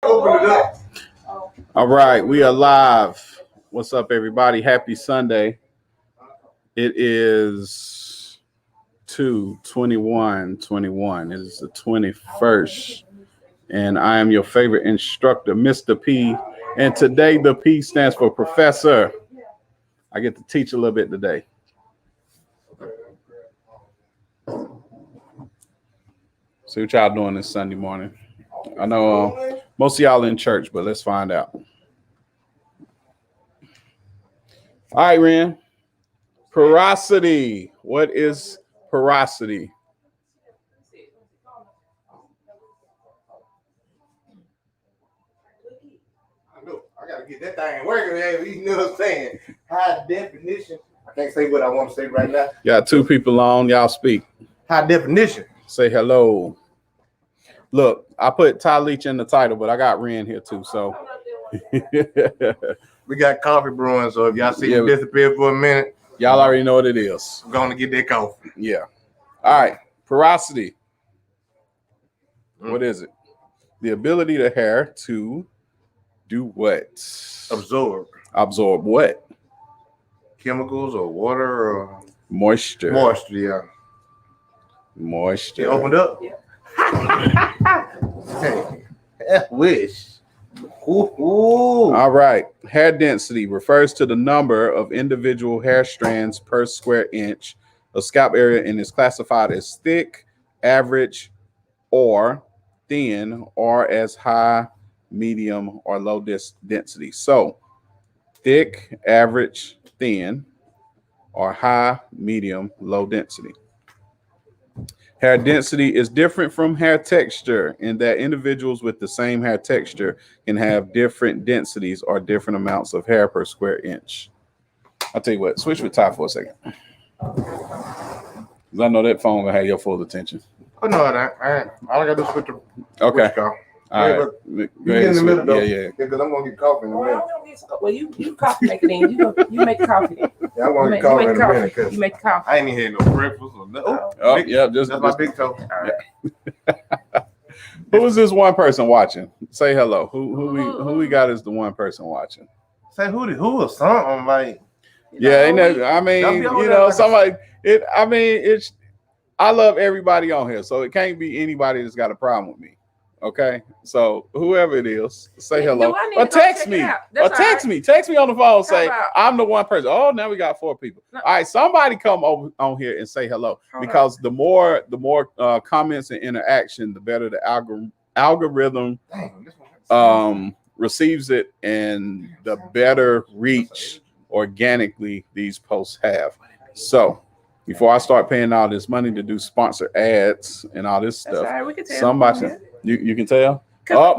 Open it up. All right, we are live. What's up, everybody? Happy Sunday. It is 2/21/21. It is the 21st. And I am your favorite instructor, Mr. P. And today the P stands for Professor. I get to teach a little bit today. See what y'all doing this Sunday morning. I know most of y'all in church, but let's find out. All right, Ren. Porosity. What is porosity? I know. I gotta get that thing working. You know what I'm saying? High definition. I can't say what I want to say right now. Got two people on. Y'all speak. High definition. Say hello. Look, I put Tye Leach in the title, but I got Ren here too. So we got coffee brewing. So if y'all see me disappear for a minute, y'all already know what it is. I'm going to get that coffee. Yeah. All right. Porosity. What is it? The ability of hair to do what? Absorb. Absorb what? Chemicals or water or moisture. Moisture, yeah. Moisture. It opened up? Yeah. Hey, wish. Ooh. All right. Hair density refers to the number of individual hair strands per square inch of scalp area and is classified as thick, average, or thin, or as high, medium, or low density. So, thick, average, thin, or high, medium, low density. Hair density is different from hair texture in that individuals with the same hair texture can have different densities or different amounts of hair per square inch. I'll tell you what, switch with Tye for a second. Because I know that phone will have your full attention. Oh, no, I ain't. All I got to do is switch the okay. All right. You get in the middle, though. Yeah. Because I'm going to get coffee in a minute. Well, you coffee maker then. You make coffee then. Yeah, I'm going to get coffee in a minute. You make coffee. I ain't even had no breakfast or nothing. That's my big toe. All right. Who is this one person watching? Say hello. Who we got as the one person watching? Say who or something like. Somebody. It's. I love everybody on here, so it can't be anybody that's got a problem with me. Okay, so whoever it is, say hello or text me. Text me on the phone. Say I'm the one person. Oh, now we got 4 people. All right, somebody come over on here and say hello because the more comments and interaction, the better the algorithm receives it, and the better reach organically these posts have. So before I start paying all this money to do sponsor ads and all this stuff, somebody. You can tell.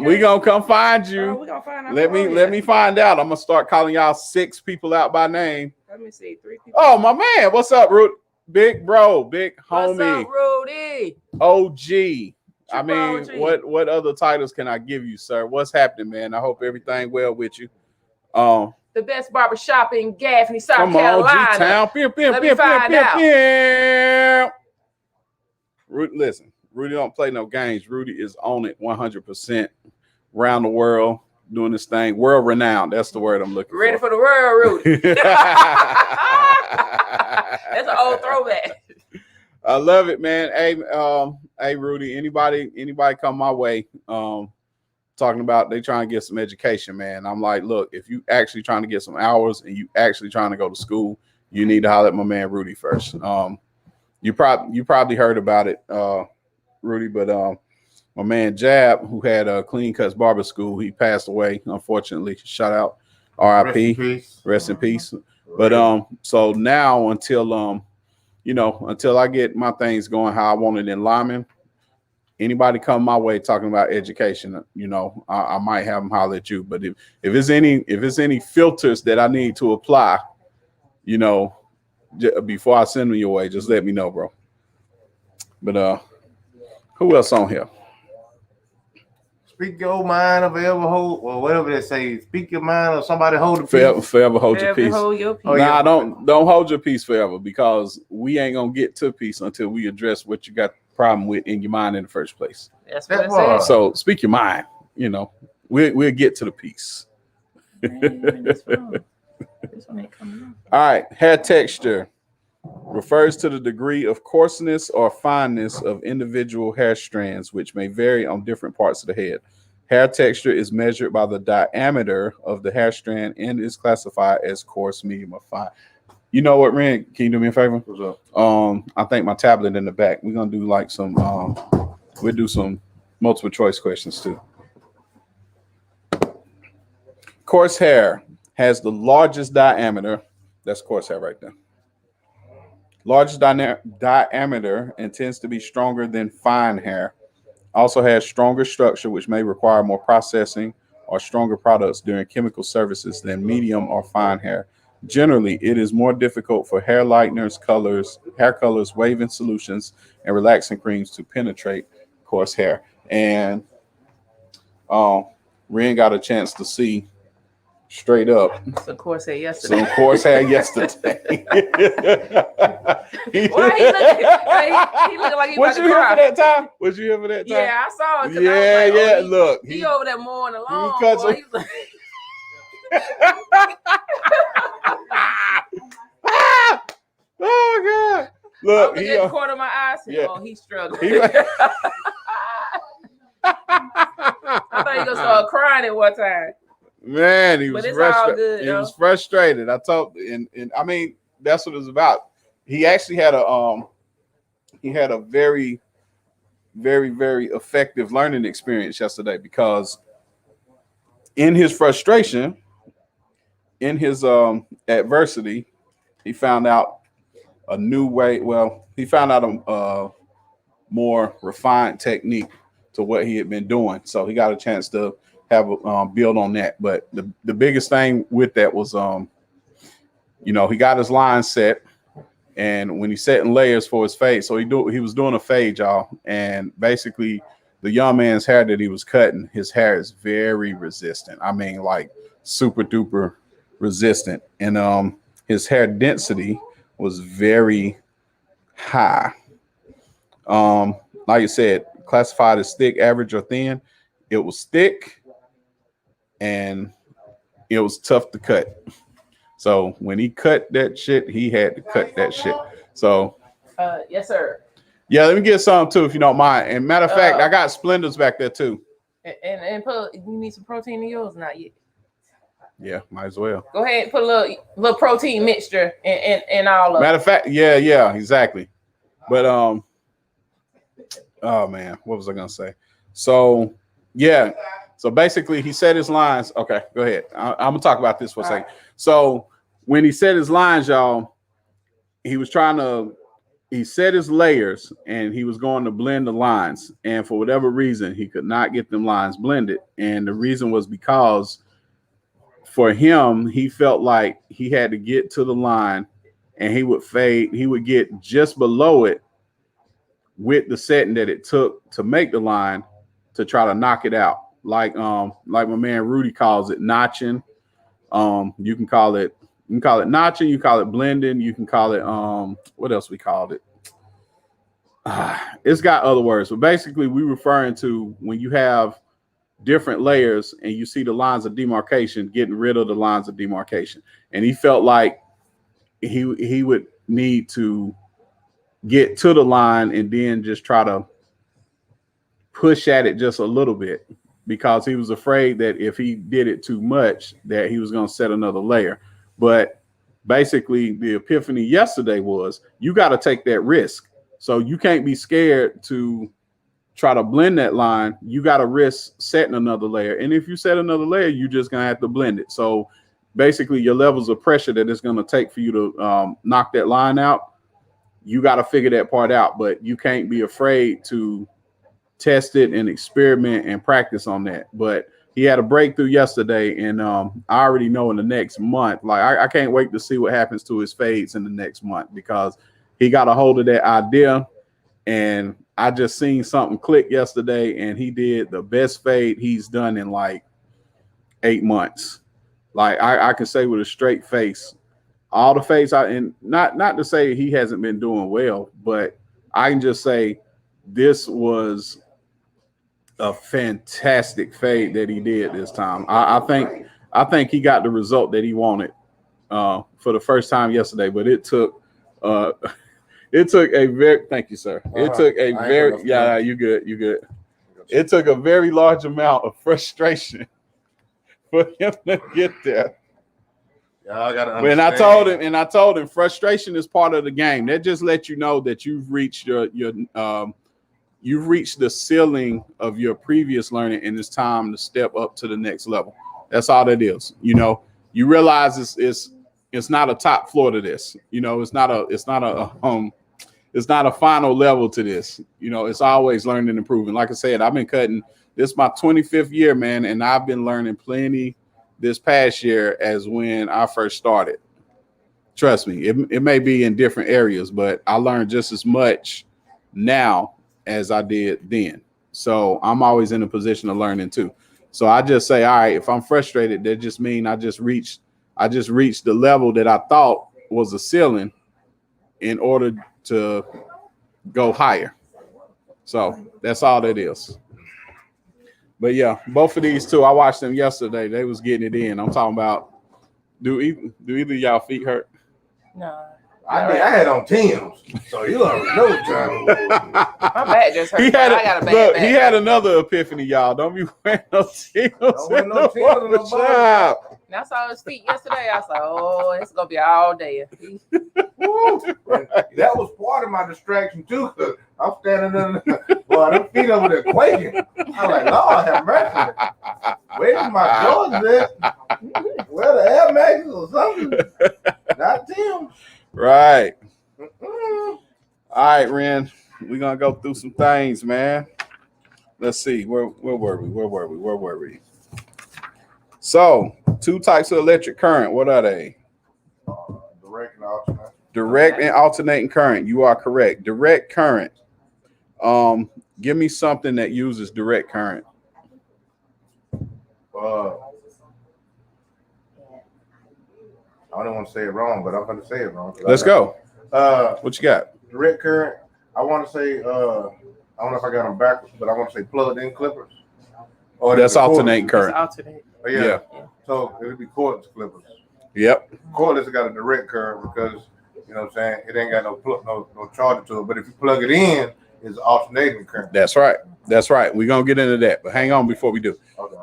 We gonna come find you. We gonna find out. Let me find out. I'm gonna start calling y'all 6 people out by name. Let me see 3 people. Oh, my man, what's up, Rudy? Big bro, big homie. What's up, Rudy? OG. I mean, what other titles can I give you, sir? What's happening, man? I hope everything well with you. The best barbershop in Gaffney, South Carolina. G-Town. Let me find out. Rudy, listen. Rudy don't play no games. Rudy is on it 100% around the world doing this thing. World renowned. That's the word I'm looking for. Ready for the world, Rudy. That's an old throwback. I love it, man. Hey, Rudy, anybody come my way talking about they trying to get some education, man. I'm like, look, if you actually trying to get some hours and you actually trying to go to school, you need to holler at my man Rudy first. You probably heard about it, Rudy, but my man Jab, who had a Clean Cuts Barber School, he passed away, unfortunately. Shout out, R.I.P. Rest in peace. But so now until I get my things going how I want it in Lyman, anybody come my way talking about education, I might have them holler at you. But if it's any filters that I need to apply, before I send them your way, just let me know, bro. But who else on here? Speak your mind or forever hold, or whatever they say. Speak your mind or somebody hold the peace. Forever hold your peace. Hold your peace. Don't hold your peace forever, because we ain't gonna get to peace until we address what you got the problem with in your mind in the first place. That's what it says. So speak your mind. We'll get to the piece. Man, this one ain't coming up. All right, hair texture refers to the degree of coarseness or fineness of individual hair strands, which may vary on different parts of the head. Hair texture is measured by the diameter of the hair strand and is classified as coarse, medium, or fine. You know what, Ren? Can you do me a favor? What's up? I think my tablet in the back. We're gonna do like some. We'll do some multiple choice questions too. Coarse hair has the largest diameter. That's coarse hair right there. Largest diameter and tends to be stronger than fine hair. Also has stronger structure, which may require more processing or stronger products during chemical services than medium or fine hair. Generally, it is more difficult for hair lighteners, hair colors, wave-in solutions, and relaxing creams to penetrate coarse hair. And Ren got a chance to see straight up So coarse hair yesterday. some coarse hair yesterday. Why he looking like he Was about you to here cry? for that time? Was you here for that time? Yeah, I saw it. 'Cause Yeah, I was like, yeah. oh, Look, he over there mowing the lawn. cuts Boy. him. He was like, Oh God! I'm Look, looking he, at the corner of my eye. I said, yeah. oh, he's struggling. He- I thought he gonna start crying at one time. man, he was But it's all frustrated. good, He though. was frustrated. I told, and I mean, that's what it's about. He actually had a very, very, very effective learning experience yesterday because in his frustration, in his adversity, he found out a new way. Well, he found out a more refined technique to what he had been doing. So he got a chance to have build on that. But the biggest thing with that was, he got his line set, and when he set in layers for his fade, so he was doing a fade, y'all, and basically the young man's hair that he was cutting, his hair is very resistant. I mean, like super duper resistant, and his hair density was very high. Like you said, classified as thick, average, or thin. It was thick and it was tough to cut. So when he cut that shit, he had to cut that shit. So Yes, sir. yeah, let me get some too, if you don't mind. And matter of fact, I got Splendors back there too. And put, you need some protein in yours? Not yet. Yeah, might as well. Go ahead and put a little protein mixture in all of it. Matter of fact, yeah, exactly. But oh man, what was I gonna say? So yeah, so basically he set his lines. Okay, go ahead. I'm gonna talk about this for a second. So when he set his lines, y'all, he set his layers and he was going to blend the lines. And for whatever reason, he could not get them lines blended. And the reason was because for him, he felt like he had to get to the line and he would fade. He would get just below it with the setting that it took to make the line to try to knock it out. Like my man Rudy calls it notching. You can call it notching, you call it blending, you can call it what else we called it? It's got other words, but basically we referring to when you have different layers and you see the lines of demarcation, getting rid of the lines of demarcation. And he felt like he would need to get to the line and then just try to push at it just a little bit, because he was afraid that if he did it too much that he was going to set another layer. But basically the epiphany yesterday was you got to take that risk. So you can't be scared to try to blend that line. You got to risk setting another layer. And if you set another layer, you're just going to have to blend it. So basically your levels of pressure that it's going to take for you to knock that line out, you got to figure that part out. But you can't be afraid to test it and experiment and practice on that. But he had a breakthrough yesterday, and I already know in the next month, like I can't wait to see what happens to his fades in the next month, because he got a hold of that idea, and I just seen something click yesterday, and he did the best fade he's done in like 8 months. Like I can say with a straight face, all the fades and not to say he hasn't been doing well, but I can just say this was a fantastic fade that he did this time. I think he got the result that he wanted for the first time yesterday, but it took it took a very thank you, sir. It took a very you good. It took a very large amount of frustration for him to get there. Y'all gotta And understand. I told him frustration is part of the game. That just lets you know that you've reached you've reached the ceiling of your previous learning, and it's time to step up to the next level. That's all that is. You know, you realize it's not a top floor to this. You know, it's not a final level to this. You know, it's always learning and improving. Like I said, I've been cutting. This is my 25th year, man, and I've been learning plenty this past year as when I first started. Trust me, it may be in different areas, but I learned just as much now as I did then. So I'm always in a position of learning too. So I just say, all right, if I'm frustrated, that just means I just reached the level that I thought was a ceiling in order to go higher. So that's all that is. But yeah, both of these two, I watched them yesterday. They was getting it in. I'm talking about, do either of y'all feet hurt? No. I had on Tim's, so you already know what time it was. My back just hurt. I got a bad back. He had another epiphany, y'all. Don't be wearing no Tim's. Don't wear no Tim's in the And I saw his feet yesterday. I was like, oh, it's going to be all day. That was part of my distraction too. Cause I'm standing there, boy, them feet over there quaking. I'm like, Lord have mercy. Where's my Jordans at? Where the Air Maxes or something? Not Tim. Right. All right, Ren. We're gonna go through some things, man. Let's see. Where were we? So, two types of electric current. What are they? Direct and alternating. Direct and alternating current. You are correct. Direct current. Give me something that uses direct current. I don't want to say it wrong, but I'm going to say it wrong. Let's go. What you got? Direct current. I want to say, I don't know if I got them backwards, but I want to say plugged in clippers. Or that's alternating current. Oh, yeah. So it would be cordless clippers. Yep. Cordless got a direct current because, you know what I'm saying, it ain't got no charger to it. But if you plug it in, it's alternating current. That's right. We're going to get into that, but hang on before we do. Okay.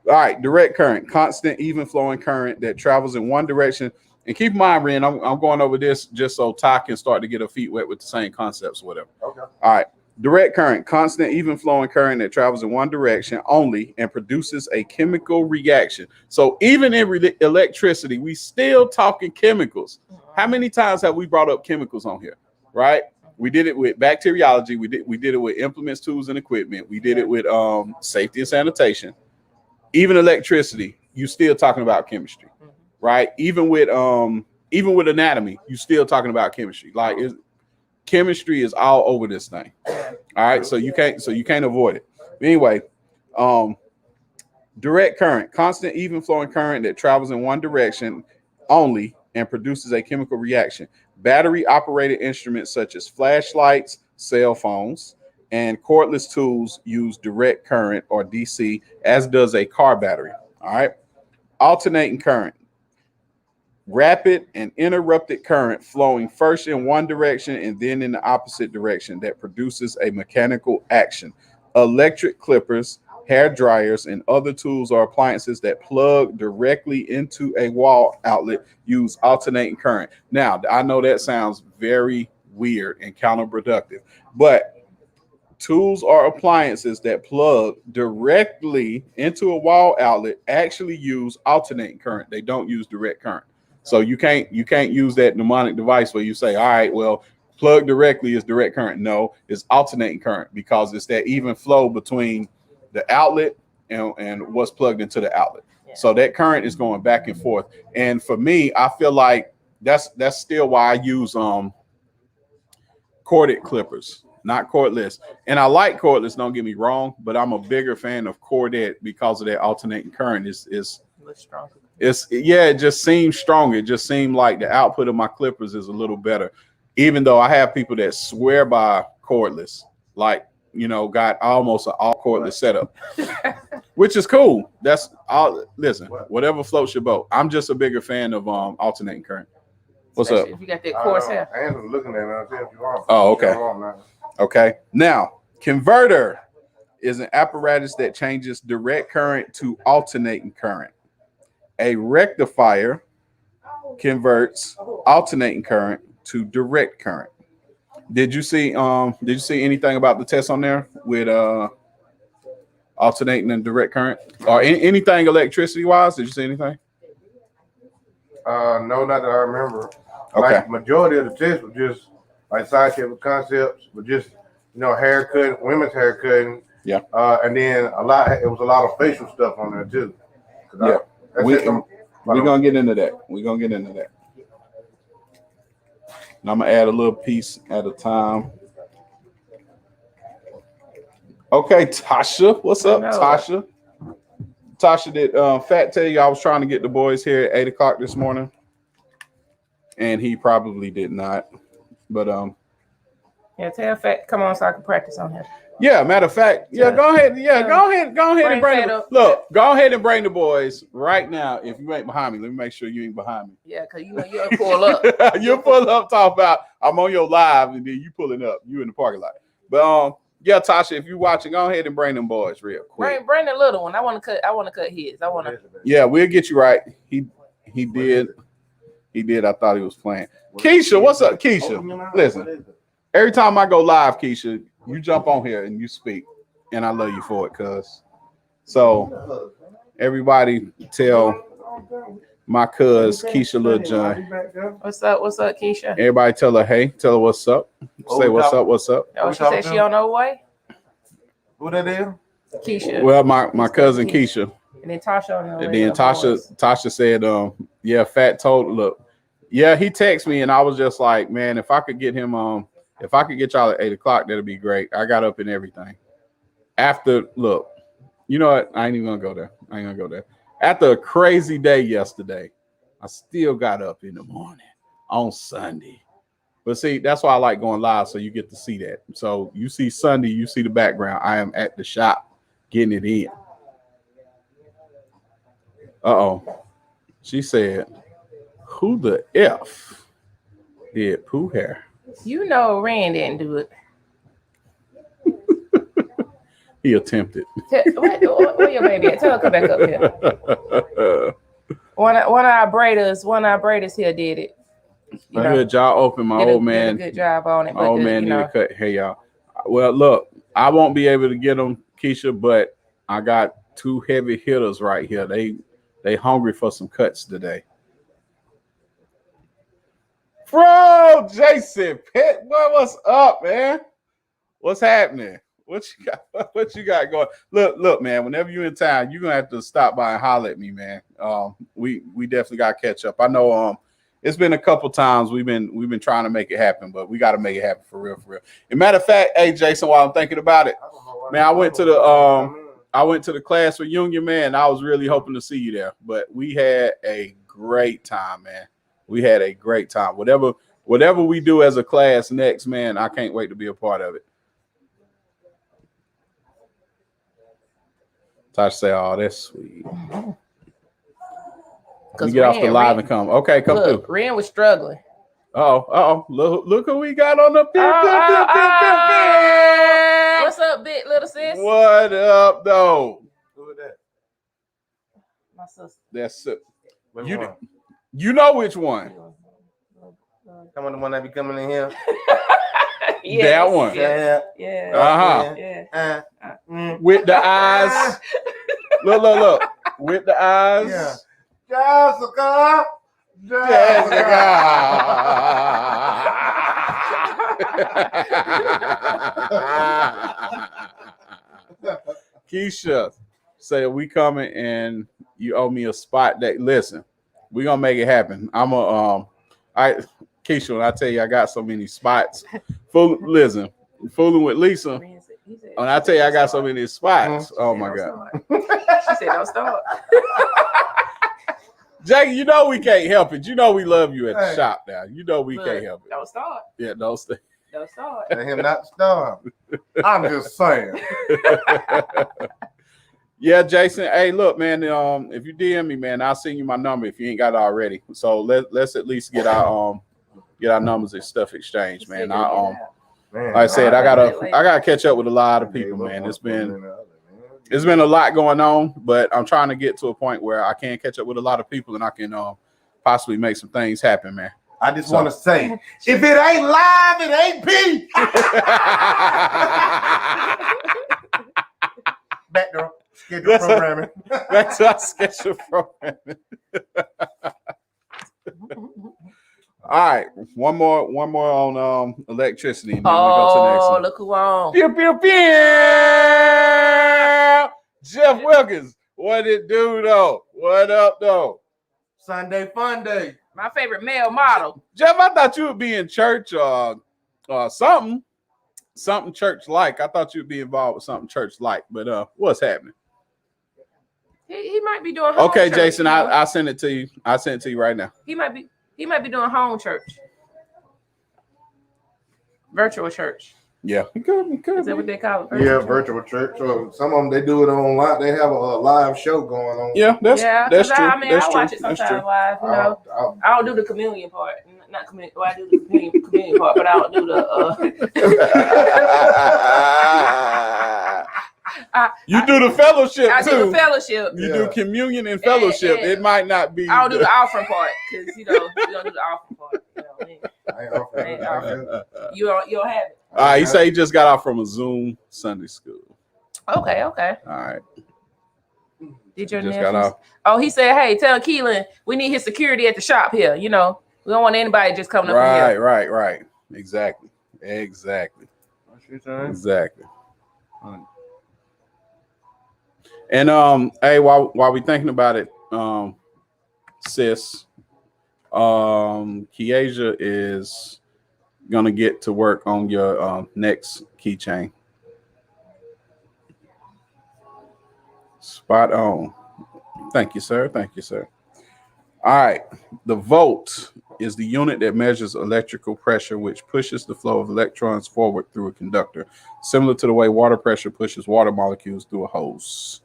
All right, direct current, constant, even flowing current that travels in one direction. And keep in mind, Ren, I'm going over this just so Tye can start to get her feet wet with the same concepts, whatever. Okay. All right. Direct current, constant, even flowing current that travels in one direction only and produces a chemical reaction. So even in electricity, we still talking chemicals. How many times have we brought up chemicals on here, right? We did it with bacteriology. We did it with implements, tools, and equipment. We did it with safety and sanitation. Even electricity, you still talking about chemistry, right? Even with anatomy, you still talking about chemistry. Like chemistry is all over this thing. All right, so you can't avoid it. Anyway, direct current, constant, even flowing current that travels in one direction only and produces a chemical reaction. Battery operated instruments such as flashlights, cell phones, and cordless tools use direct current or DC, as does a car battery. All right. Alternating current. Rapid and interrupted current flowing first in one direction and then in the opposite direction that produces a mechanical action. Electric clippers, hair dryers, and other tools or appliances that plug directly into a wall outlet use alternating current. Now, I know that sounds very weird and counterproductive, but tools or appliances that plug directly into a wall outlet actually use alternating current. They don't use direct current. So you can't use that mnemonic device where you say, all right, well, plug directly is direct current. No, it's alternating current because it's that even flow between the outlet and what's plugged into the outlet. Yeah. So that current is going back and forth. And for me, I feel like that's still why I use corded clippers, not cordless. And I like cordless, don't get me wrong, but I'm a bigger fan of corded because of that alternating current is stronger. It just seems stronger. It just seemed like the output of my clippers is a little better. Even though I have people that swear by cordless, like got almost an all cordless setup, which is cool. That's all. Listen, whatever floats your boat. I'm just a bigger fan of alternating current. What's Especially up? if you got that coarse hair. Andrew's looking at me. I'll tell you if you want. Oh, okay. Okay. Now, converter is an apparatus that changes direct current to alternating current. A rectifier converts alternating current to direct current. Did you see anything about the test on there with alternating and direct current or anything electricity wise? Did you see anything? No, not that I remember. Okay. Like majority of the tests were just like scientific concepts, but just haircut, women's haircutting. Yeah. And then it was a lot of facial stuff on there too. Yeah. We're gonna get into that. And I'm gonna add a little piece at a time. Okay, Tasha. What's up, Tasha? Tasha, did Fat tell you I was trying to get the boys here at 8 o'clock this morning? And he probably did not. But yeah, tell Fat come on so I can practice on him. Yeah, matter of fact, yeah, go ahead. Yeah, go ahead and bring them. Look, go ahead and bring the boys right now. If you ain't behind me, let me make sure you ain't behind me. Yeah, because you'll pull up. You'll pull up, talk about I'm on your live, and then you pulling up. You in the parking lot. But yeah, Tasha, if you watching, go ahead and bring them boys real quick. Bring the little one. I want to cut his. Yeah, we'll get you right. He did. He did. I thought he was playing. Keisha, what's up, Keisha? Listen, every time I go live, Keisha, you jump on here and you speak, and I love you for it, cuz. So everybody tell my cuz Keisha Lil John. What's up, Keisha? Everybody tell her, hey, tell her what's up. Say what's up. Oh, she said she on her way. Who that is? Keisha. Well, my cousin Keisha. And then Tasha on her way. And then Tasha said, yeah, Fat told, look, yeah, he texted me, and I was just like, man, if I could get him if I could get y'all at 8 o'clock, that'd be great. I got up and everything. Look, you know what? I ain't even gonna go there. After a crazy day yesterday, I still got up in the morning on Sunday. But see, that's why I like going live, so you get to see that. So you see Sunday, you see the background. I am at the shop getting it in. She said, who the F did poo hair? You know Rand didn't do it. He attempted. Where your baby at? Tell her to come back up here. One of our braiders here did it. Good job open, my old man. Did a good job on it. My old man need a cut. Hey, y'all. Well, look, I won't be able to get them, Keisha, but I got two heavy hitters right here. They hungry for some cuts today. Bro, Jason Pitt, boy, what's up, man? What's happening? What you got going? Look, man. Whenever you're in town, you're gonna have to stop by and holler at me, man. We definitely got to catch up. I know it's been a couple times we've been trying to make it happen, but we got to make it happen for real. As a matter of fact, hey Jason, while I'm thinking about it, man, I went to the class reunion, man. I was really hoping to see you there, but we had a great time, man. We had a great time. Whatever we do as a class next, man, I can't wait to be a part of it. Tasha say, oh, that's sweet. You get off the live and come. Okay, come through. Ren was struggling. Look who we got on the What's up, big little sis? What up, though? Who is that? My sister. That's it. You know which one. Come on, the one that be coming in here. Yes. That one. Yeah. Yeah. With the eyes. Look. With the eyes. Yeah. Jessica. Keisha said we coming and you owe me a spot that listen, we gonna make it happen. Keisha, when I tell you I got so many spots, fooling with Lisa. When I tell you I got so many spots, oh my God. She said, don't stop. Jackie, you know we can't help it. You know we love you at the shop now. You know we can't help it. Don't start. Yeah, don't stay. Don't start. Let him not starve. I'm just saying. Yeah, Jason. Hey, look, man. If you DM me, man, I'll send you my number if you ain't got it already. So let's at least get our numbers and stuff exchanged, man. Man, Like I said, I gotta catch up with a lot of people, man. It's been a lot going on, but I'm trying to get to a point where I can catch up with a lot of people and I can possibly make some things happen, man. I just want to say, if it ain't live, it ain't peace. Back to schedule programming. Back to our schedule programming. All right, one more on electricity. And then we go to the next one. Look who on. Pew, pew, pew. Jeff Wilkins, what it do though? What up though? Sunday fun day. My favorite male model. Jeff, I thought you would be in church something church like. I thought you'd be involved with something church like, but what's happening? He might be doing home Okay, church, Jason, you know? I send it to you. I send it to you right now. He might be doing home church. Virtual church. Yeah, he could. Is that what they call it? Virtual church. So some of them they do it online. They have a live show going on. Yeah, that's true. I watch it sometimes live. You know, I don't do the communion part. Not communion. Well, I do the communion part, but I don't do the. You do the fellowship I too. do the fellowship. You do communion and fellowship. Yeah. It might not be. I don't do the offering part because you don't do the offering part. I ain't offering. You don't have it. He say he just got off from a Zoom Sunday school. Okay. All right. Did your just nephews? got off. Oh, he said, "Hey, tell Keelan we need his security at the shop here. You know, we don't want anybody just coming up in here." Right. Exactly. And hey, while we thinking about it, sis, Kiesha is gonna get to work on your next keychain. Spot on. Thank you, sir. All right. The volt is the unit that measures electrical pressure, which pushes the flow of electrons forward through a conductor, similar to the way water pressure pushes water molecules through a hose.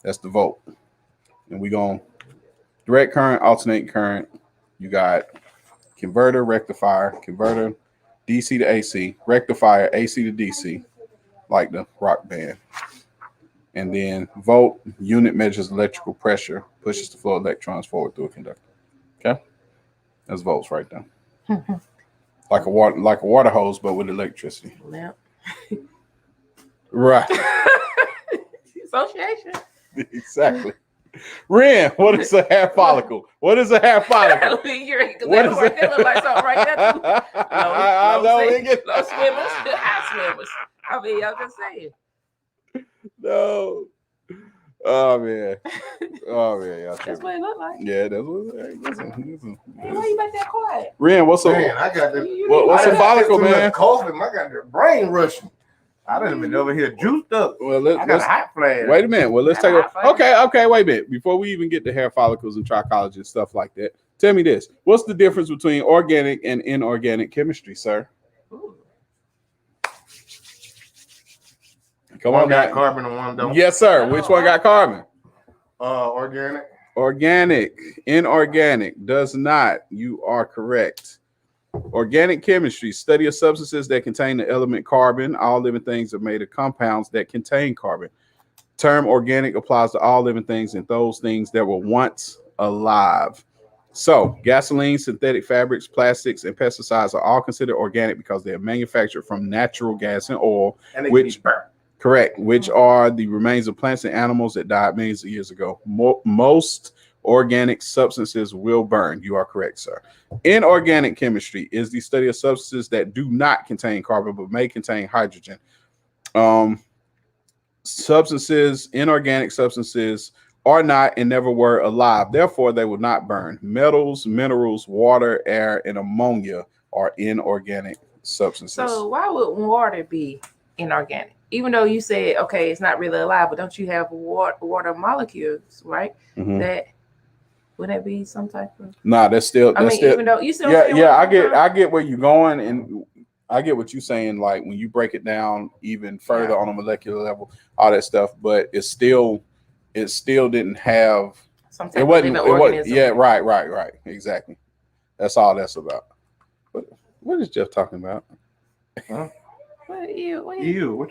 That's the volt. And we going direct current, alternating current. You got converter, rectifier, converter, DC to AC, rectifier, AC to DC, like the rock band. And then volt, unit measures electrical pressure, pushes the flow of electrons forward through a conductor. Okay? That's volts right there. like a water hose, but with electricity. Yeah. Right. Association. Exactly. Ren, what is a hair follicle? What is a hair follicle? What is it? Look like something right there. Too. I know. Low swimmers, high swimmers. I mean, I'm just saying. No. Oh man. Y'all That's what it looked like. Yeah, that's what it looks like. Hey, why you make that quiet? Ren, what's Man, I got the what's a follicle, man? Coffee, I got the brain rushing. I done been over here juiced up. Well, I got a hot flash. Wait a minute. Well, let's take okay, wait a minute. Before we even get to hair follicles and trichology and stuff like that, tell me this. What's the difference between organic and inorganic chemistry, sir? Ooh. Come one on, got now. carbon and one don't. Yes, sir. Which one got carbon? Organic. Organic. Inorganic does not. You are correct. Organic chemistry, study of substances that contain the element carbon. All living things are made of compounds that contain carbon. Term organic applies to all living things and those things that were once alive. So gasoline, synthetic fabrics, plastics, and pesticides are all considered organic because they are manufactured from natural gas and oil, And which are the remains of plants and animals that died millions of years ago. Most organic substances will burn. You are correct, sir. Inorganic chemistry is the study of substances that do not contain carbon but may contain hydrogen. Inorganic substances are not and never were alive. Therefore, they will not burn. Metals, minerals, water, air, and ammonia are inorganic substances. So why would water be inorganic? Even though you said, okay, it's not really alive, but don't you have water molecules, right? Mhm. That would that be some type of? Nah, that's still. Even though you still. I get where you're going, and I get what you're saying. Like when you break it down even further on a molecular level, all that stuff, but it still didn't have. Some type It of wasn't. living It was. organism. Yeah. Right. Exactly. That's all that's about. What is Jeff talking about? Huh? What you? What you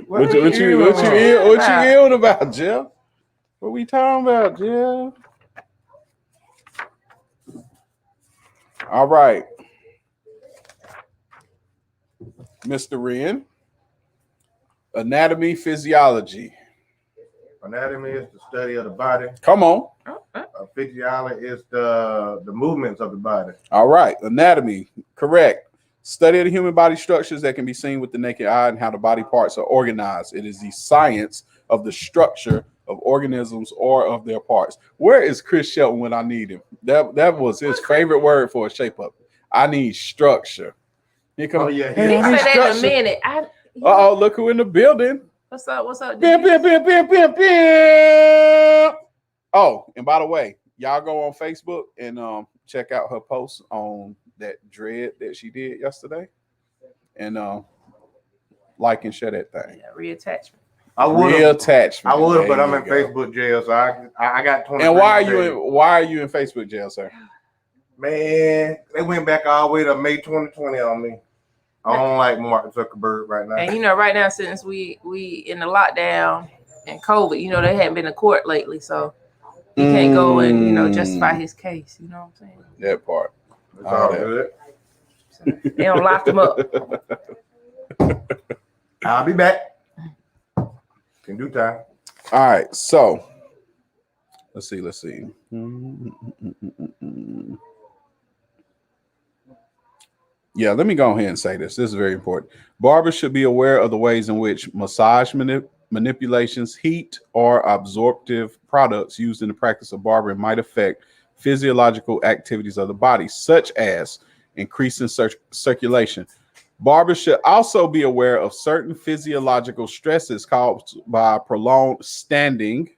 ill about, Jeff? What we talking about, Jeff? All right, Mr. Wren. Anatomy, physiology. Anatomy is the study of the body. Come on. Physiology is the movements of the body. All right, anatomy, correct. Study of the human body structures that can be seen with the naked eye and how the body parts are organized. It is the science of the structure of organisms or of their parts. Where is Chris Shelton when I need him? That was his favorite word for a shape up. I need structure. Here comes, yeah. He said that in a minute. Look who in the building. What's up? Bam. Oh, and by the way, y'all go on Facebook and check out her post on that dread that she did yesterday, and like and share that thing. Yeah, reattachment. I would, but I'm in go. Facebook jail, so I got 20. And why are you in Facebook jail, sir? Man, they went back all the way to May 2020 on me. I don't like Mark Zuckerberg right now. And right now, since we in the lockdown and COVID, they hadn't been to court lately, so he can't go and justify his case. You know what I'm saying? That part. It's all good. So they don't lock him up. I'll be back in due time. All right, so let's see. Yeah, let me go ahead and say this. This is very important. Barbers should be aware of the ways in which massage manipulations, heat, or absorptive products used in the practice of barbering might affect physiological activities of the body, such as increasing circulation. Barbers should also be aware of certain physiological stresses caused by prolonged standing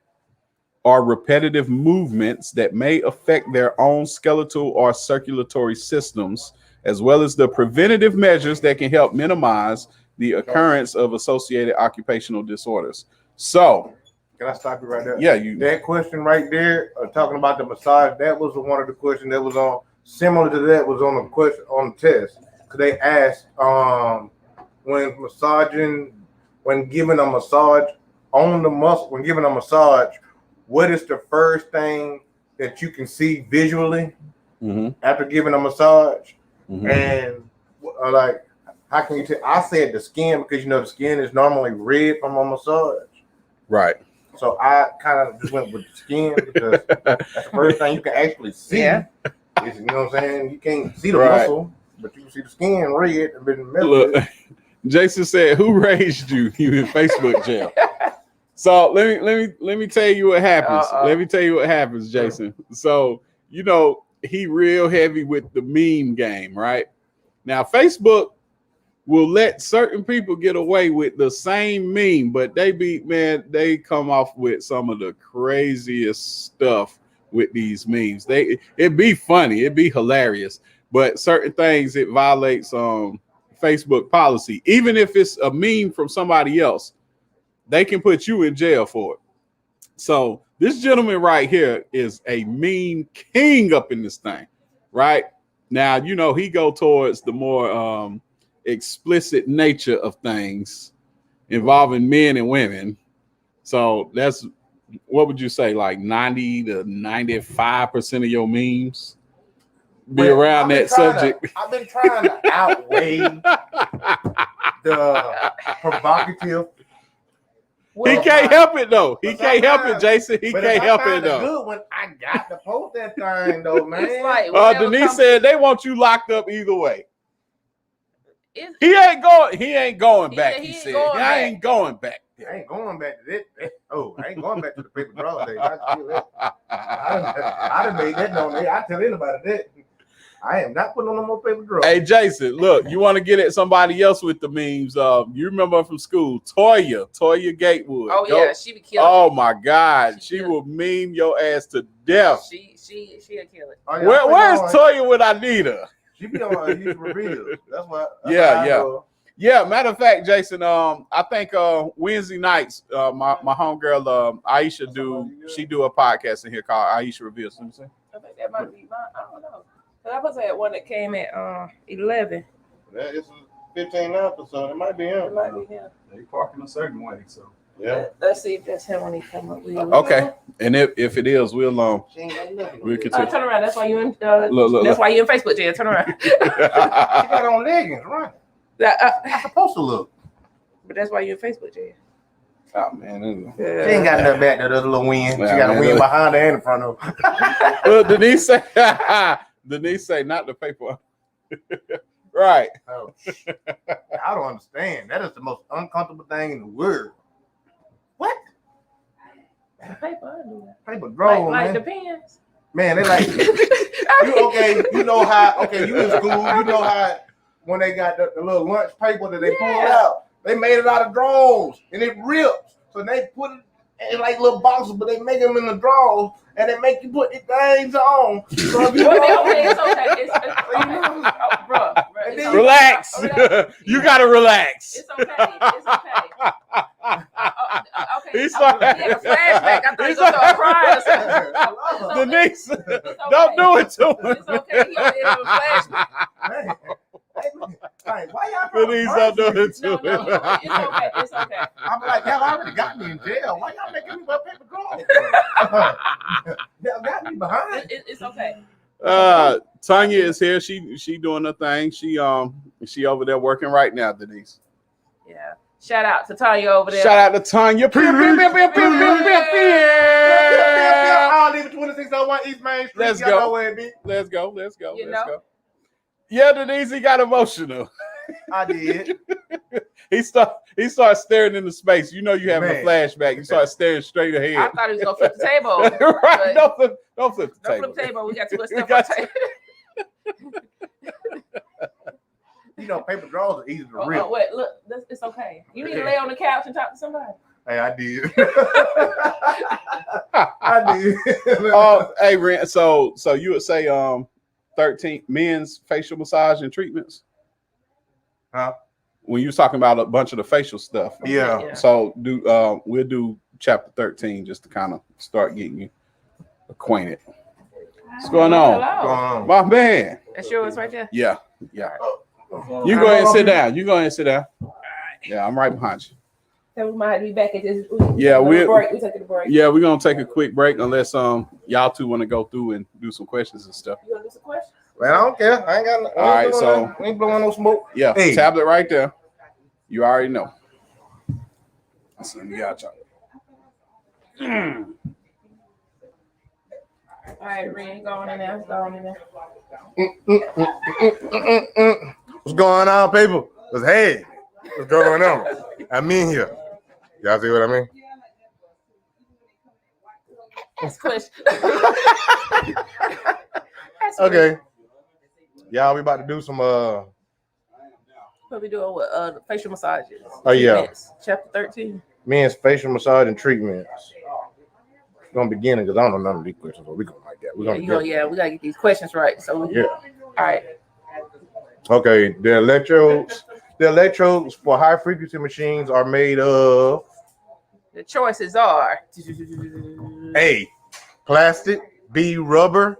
or repetitive movements that may affect their own skeletal or circulatory systems, as well as the preventative measures that can help minimize the occurrence of associated occupational disorders. So, can I stop you right there? Yeah, that question right there, talking about the massage, that was one of the questions that was on, similar to that was on the question on the test. Because they asked when giving a massage on the muscle, when giving a massage, what is the first thing that you can see visually after giving a massage? And like, how can you tell? I said the skin, because the skin is normally red from a massage. Right. So I kind of just went with the skin because that's the first thing you can actually see. Yeah. You know what I'm saying? You can't see the muscle, but you can see the skin red and been melted. Look, Jason said, "Who raised you? You in Facebook jail." So let me tell you what happens. Let me tell you what happens, Jason. So he real heavy with the meme game, right? Now Facebook will let certain people get away with the same meme, but they come off with some of the craziest stuff with these memes. It'd be funny, it'd be hilarious, but certain things it violates Facebook policy. Even if it's a meme from somebody else, they can put you in jail for it. So this gentleman right here is a meme king up in this thing, right? Now, he go towards the more explicit nature of things involving men and women. So that's, what would you say, like 90 to 95% of your memes be around that subject? I've been trying to outweigh the provocative. He can't help it though. He can't help it, Jason. He can't help it though. Good one. I got to post that thing though, man. It's like, Denise said they want you locked up either way. He ain't going back. He said, "I ain't going back. I ain't going back to this. I ain't going back to the paper draw days. I done made that known. I tell anybody that. I am not putting on no more paper draw. Hey, Jason, look, you want to get at somebody else with the memes. You remember from school, Toya Gatewood. Oh, yeah, she be killing. Oh, my God. She will meme your ass to death. She'll kill it. Oh, yeah, where's Toya when I need her? She be on YouTube reveals. That's why. Yeah. Yeah, matter of fact, Jason, I think Wednesday nights, my homegirl Aisha do a podcast in here called Aisha Reveals. Let me see. I think that might be mine. I don't know. Cause I was at one that came at 11. That is 15 episode. It might be him. It might be him. They parking a certain way, so Yeah. Let's see if that's him when he come up with. okay. And if it is, we'll Turn continue. around. That's why you in. Look. That's why you in Facebook jail. Turn around. She got on leggings, right? That's supposed to look. But that's why you in Facebook jail. Oh man, She ain't got nothing back there. There's a little wind. She Yeah, got a man, wind look. behind her and in front of her. well, Denise say not the paper. Right. Oh, I don't understand. That is the most uncomfortable thing in the world. What? The paper, I do that. Paper draw, Like man. depends. Man, they like you okay, you know how you in school, you know how when they got the little lunch paper that they pull out, they made it out of drawers and it rips. So they put it in like little boxes, but they make them in the drawers and they make you put the things on. So if you Okay, it's okay. It's okay. Bro, it's okay. Relax. You gotta relax. It's okay. It's okay. Okay. He's He had a like- flashback. I thought he was gonna start crying or something. Denise, It's don't okay. do it to him. It's okay. He only had a flashback. Man, hey, why y'all trying to Denise, burn don't do me? it to No, him. it's okay. It's okay. I'm like, y'all already got me in jail. Why y'all making me wear paper drawers? Y'all got me behind. It's okay. Tanya is here. She doing her thing. She over there working right now, Denise. Yeah. Shout out to Tanya over there. Shout out to Tanya. I'll leave it 2601 East Main Street. Let's Y'all go. know where it be. Let's go. You know? Go. Yeah, Denise, he got emotional. I did. He started staring into space. You know you having Man. a flashback. You start staring straight I ahead. thought he was gonna flip the table. Right. Don't flip the Don't table. flip the table. We got too much We stuff got on the table. You know, paper drawers are easy to rip. Oh, wait, look, it's okay. You need to lay on the couch and talk to somebody. Hey, I did. I did. Oh, hey, Ren. So you would say 13 men's facial massage and treatments? Huh? When you was talking about a bunch of the facial stuff. Yeah. So we'll do chapter 13 just to kind of start getting you acquainted. What's going on? Hello. My man. That's yours right there. Yeah. You go ahead and sit down. Yeah, I'm right behind you. So we might be back at this. Yeah, we're we taking a break. Yeah, we're gonna take a quick break unless y'all two want to go through and do some questions and stuff. You gonna do some questions? Man, I don't care. I ain't got no. All right, so- we ain't blowing no smoke. Yeah, Hey. tablet right there. You already know. So, yeah, All right, Ren, go on in there. Go on in there. What's going on, people? Cause hey, what's going on? I'm in here. Y'all see what I mean? Ask question. Okay. Y'all, we about to do some What we doing with facial massages? Oh, yeah. Treatments. Chapter 13. men's facial massage and treatments. We're gonna begin it because I don't know none of these questions, but we're gonna like that. We're gonna We gotta get these questions right. So yeah. All right. Okay, the electrodes for high frequency machines are made of The choices are A, plastic, B, rubber,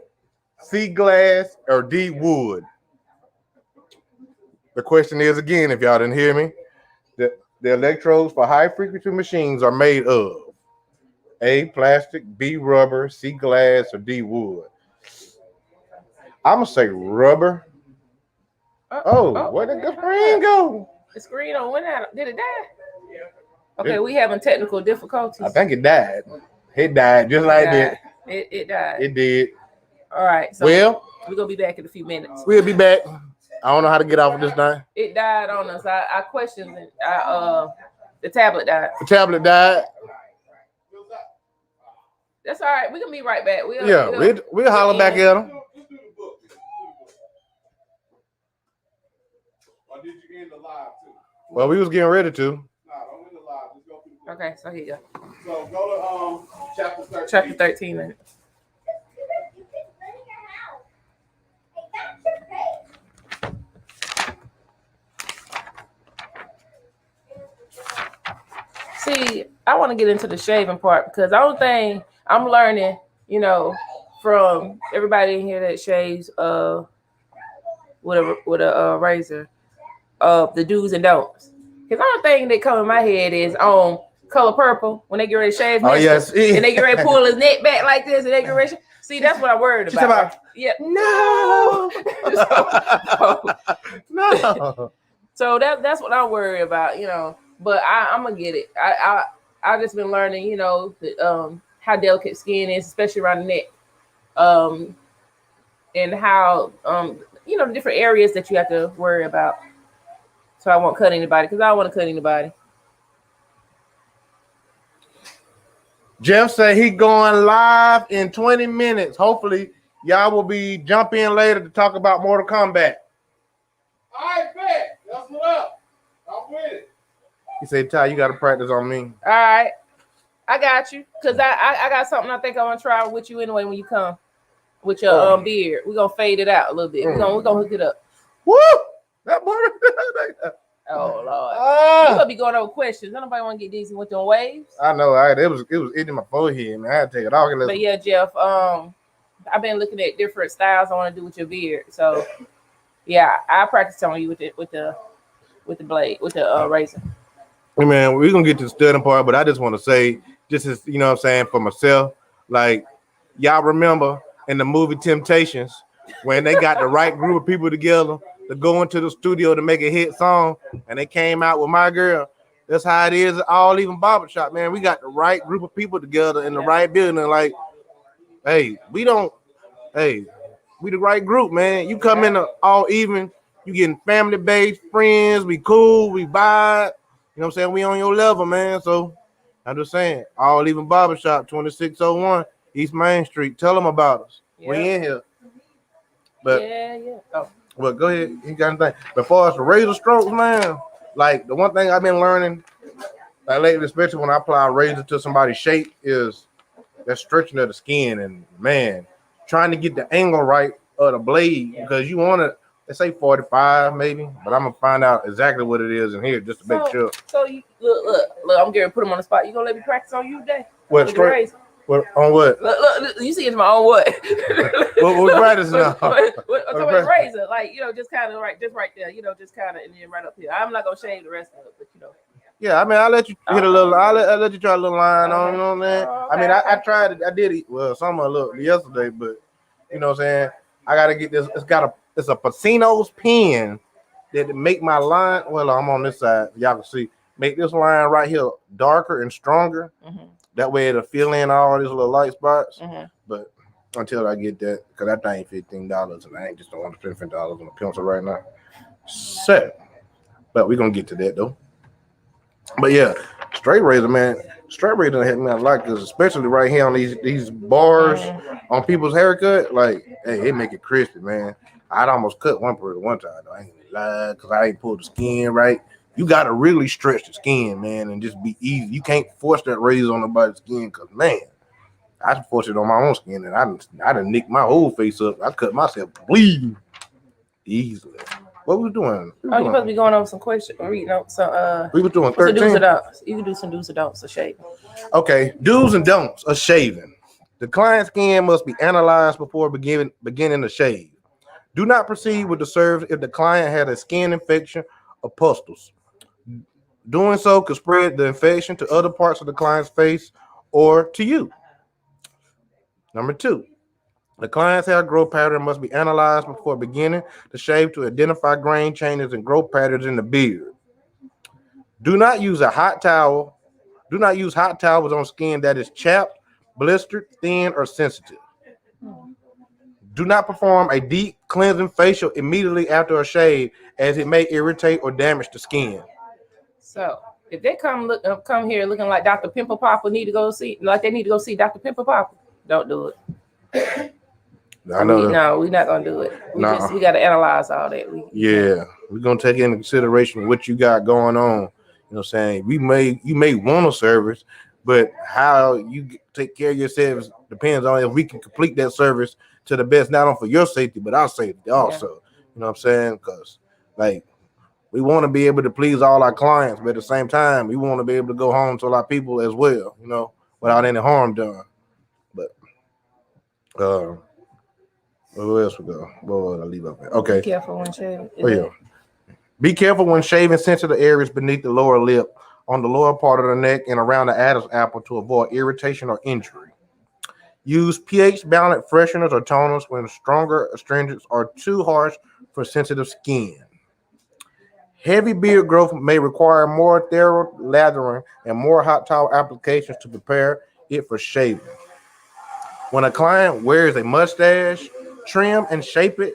C, glass, or D, wood. The question is again, if y'all didn't hear me, the electrodes for high frequency machines are made of A, plastic, B, rubber, C, glass, or D, wood. I'm gonna say rubber. Where did the screen go? The screen on went out. Did it die? Okay, we having technical difficulties. I think it died. It died just like that. It died. It did. All right. So Well, we're gonna be back in a few minutes. we'll be back. I don't know how to get off of this thing. It died on us. I questioned it. The tablet died. The tablet died. That's all right. We can be right back. We'll holler back at them. Or did you end the live too? Well, we was getting ready to. No, don't end the live. Just go through the Okay, so here you go. So go to chapter 13. Chapter 13 minutes. See, I want to get into the shaving part because the only thing I'm learning, from everybody in here that shaves with a razor, the do's and don'ts. Because the only thing that come in my head is on Color Purple when they get ready to shave Oh, Mister, yes. and they get ready to pull his neck back like this, and they get ready. See, that's what I'm worried She's about. about, Yeah. no. No. So that's what I'm worried about, But I'm gonna get it. I just been learning, how delicate skin is, especially around the neck, and how the different areas that you have to worry about. So I won't cut anybody because I don't want to cut anybody. Jeff said he going live in 20 minutes. Hopefully, y'all will be jump in later to talk about Mortal Kombat. All right, bet. That's what up. I'm with it. He said, Ty, you got to practice on me. All right. I got you. Because I got something I think I want to try with you anyway when you come with your beard. We're going to fade it out a little bit. We're gonna hook it up. Woo! That morning. Oh, Lord. You're going to be going over questions. Nobody want to get dizzy with them waves. I know. It was hitting my forehead, man. I had to take it off. But yeah, Jeff, I've been looking at different styles I want to do with your beard. So, yeah, I practice on you with the blade, with the razor. Hey, man, we're going to get to the studying part, but I just want to say, just as, you know what I'm saying, for myself, like, y'all remember in the movie Temptations when they got the right group of people together to go into the studio to make a hit song, and they came out with My Girl. That's how it is all even barbershop, man. We got the right group of people together in the right building. Like, hey, we the right group, man. You come in all even, you getting family-based, friends, we cool, we vibe. You know what I'm saying? We on your level, man. So I'm just saying, all even barbershop, 2601 East Main Street. Tell them about us. Yeah. We in here. But yeah. Oh. Well, go ahead. You got anything? But far as the razor strokes, man, like the one thing I've been learning, like lately, especially when I apply a razor to somebody's shape, is that stretching of the skin and man, trying to get the angle right of the blade because you want to, let's say 45 maybe, but I'm gonna find out exactly what it is in here just to make sure. So you look, I'm gonna put him on the spot. You gonna let me practice on you today? What straight? What on what? Look, you see it's my own what? What practice now? What razor, like just kind of right there, just kind of, and then right up here. I'm not gonna shave the rest of it, but Yeah, I mean, I'll let you hit a little. I'll let you try a little line on. You know what I'm saying? I mean, I tried it. I did it. Well, some a little yesterday, but you know what I'm saying. I gotta get this. It's a Pacino's pen that make my line. Well, I'm on this side. Y'all can see. Make this line right here darker and stronger. Mm-hmm. That way it'll fill in all these little light spots. Mm-hmm. But until I get that, because that thing $15, and I ain't just don't want to spend $15 on a pencil right now. So, but we're gonna get to that though. But yeah, straight razor, man. Straight razor hit me a lot because especially right here on these bars on people's haircut, like, hey, it make it crispy, man. I'd almost cut one person one time though. I ain't gonna lie, because I ain't pulled the skin right. You gotta really stretch the skin, man, and just be easy. You can't force that razor on nobody's skin, because man, I forced it on my own skin, and I done nicked my whole face up. I cut myself bleeding easily. What we doing? You supposed to be going over some questions or reading out some. We were doing 13. Do's or don'ts. You can do some do's or don'ts of shaving. Okay, do's and don'ts of shaving. The client's skin must be analyzed before beginning to shave. Do not proceed with the service if the client had a skin infection or pustules. Doing so could spread the infection to other parts of the client's face or to you. Number 2, the client's hair growth pattern must be analyzed before beginning to shave to identify grain changes and growth patterns in the beard. Do not use hot towels on skin that is chapped, blistered, thin, or sensitive. Do not perform a deep cleansing facial immediately after a shave, as it may irritate or damage the skin. So if they come here looking like Dr. Pimple Popper, they need to go see Dr. Pimple Popper, don't do it. No, we're not gonna do it. We gotta analyze all that. We're gonna take into consideration what you got going on. You know what I'm saying? You may want a service, but how you take care of yourself depends on if we can complete that service to the best, not only for your safety, but our safety also. Yeah. You know what I'm saying? Because like we want to be able to please all our clients, but at the same time, we want to be able to go home to our people as well, you know, without any harm done. But where else we go? What would I leave up there? Okay. Be careful when shaving. Oh, yeah. Be careful when shaving sensitive areas beneath the lower lip, on the lower part of the neck, and around the Adam's apple to avoid irritation or injury. Use pH-balanced fresheners or toners when stronger astringents are too harsh for sensitive skin. Heavy beard growth may require more thorough lathering and more hot towel applications to prepare it for shaving. When a client wears a mustache, trim and shape it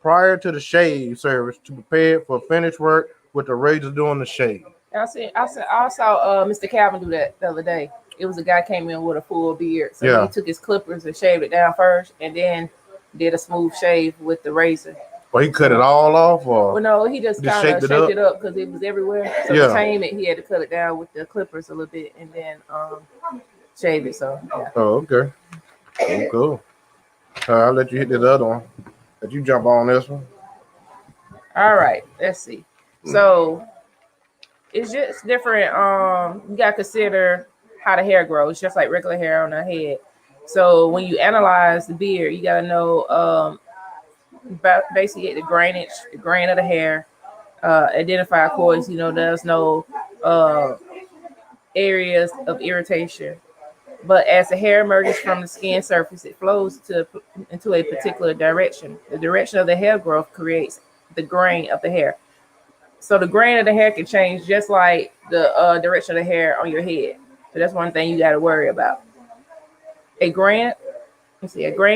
prior to the shave service to prepare for finished work with the razor during the shave. I saw Mr. Calvin do that the other day. It was a guy came in with a full beard, so he took his clippers and shaved it down first, and then did a smooth shave with the razor. Well, he cut it all off, or well, no, he just kind of shaped it up because it was everywhere. So to tame it, he had to cut it down with the clippers a little bit, and then shave it. So yeah. Oh, okay, cool. I'll let you hit this other one. Let you jump on this one. All right, let's see. So it's just different. You gotta consider how the hair grows, just like regular hair on the head. So when you analyze the beard, you gotta know basically the grain of the hair. Identify, of course, there's no areas of irritation. But as the hair emerges from the skin surface, it flows into a particular direction. The direction of the hair growth creates the grain of the hair. So the grain of the hair can change just like the direction of the hair on your head. So that's one thing you got to worry about. A grain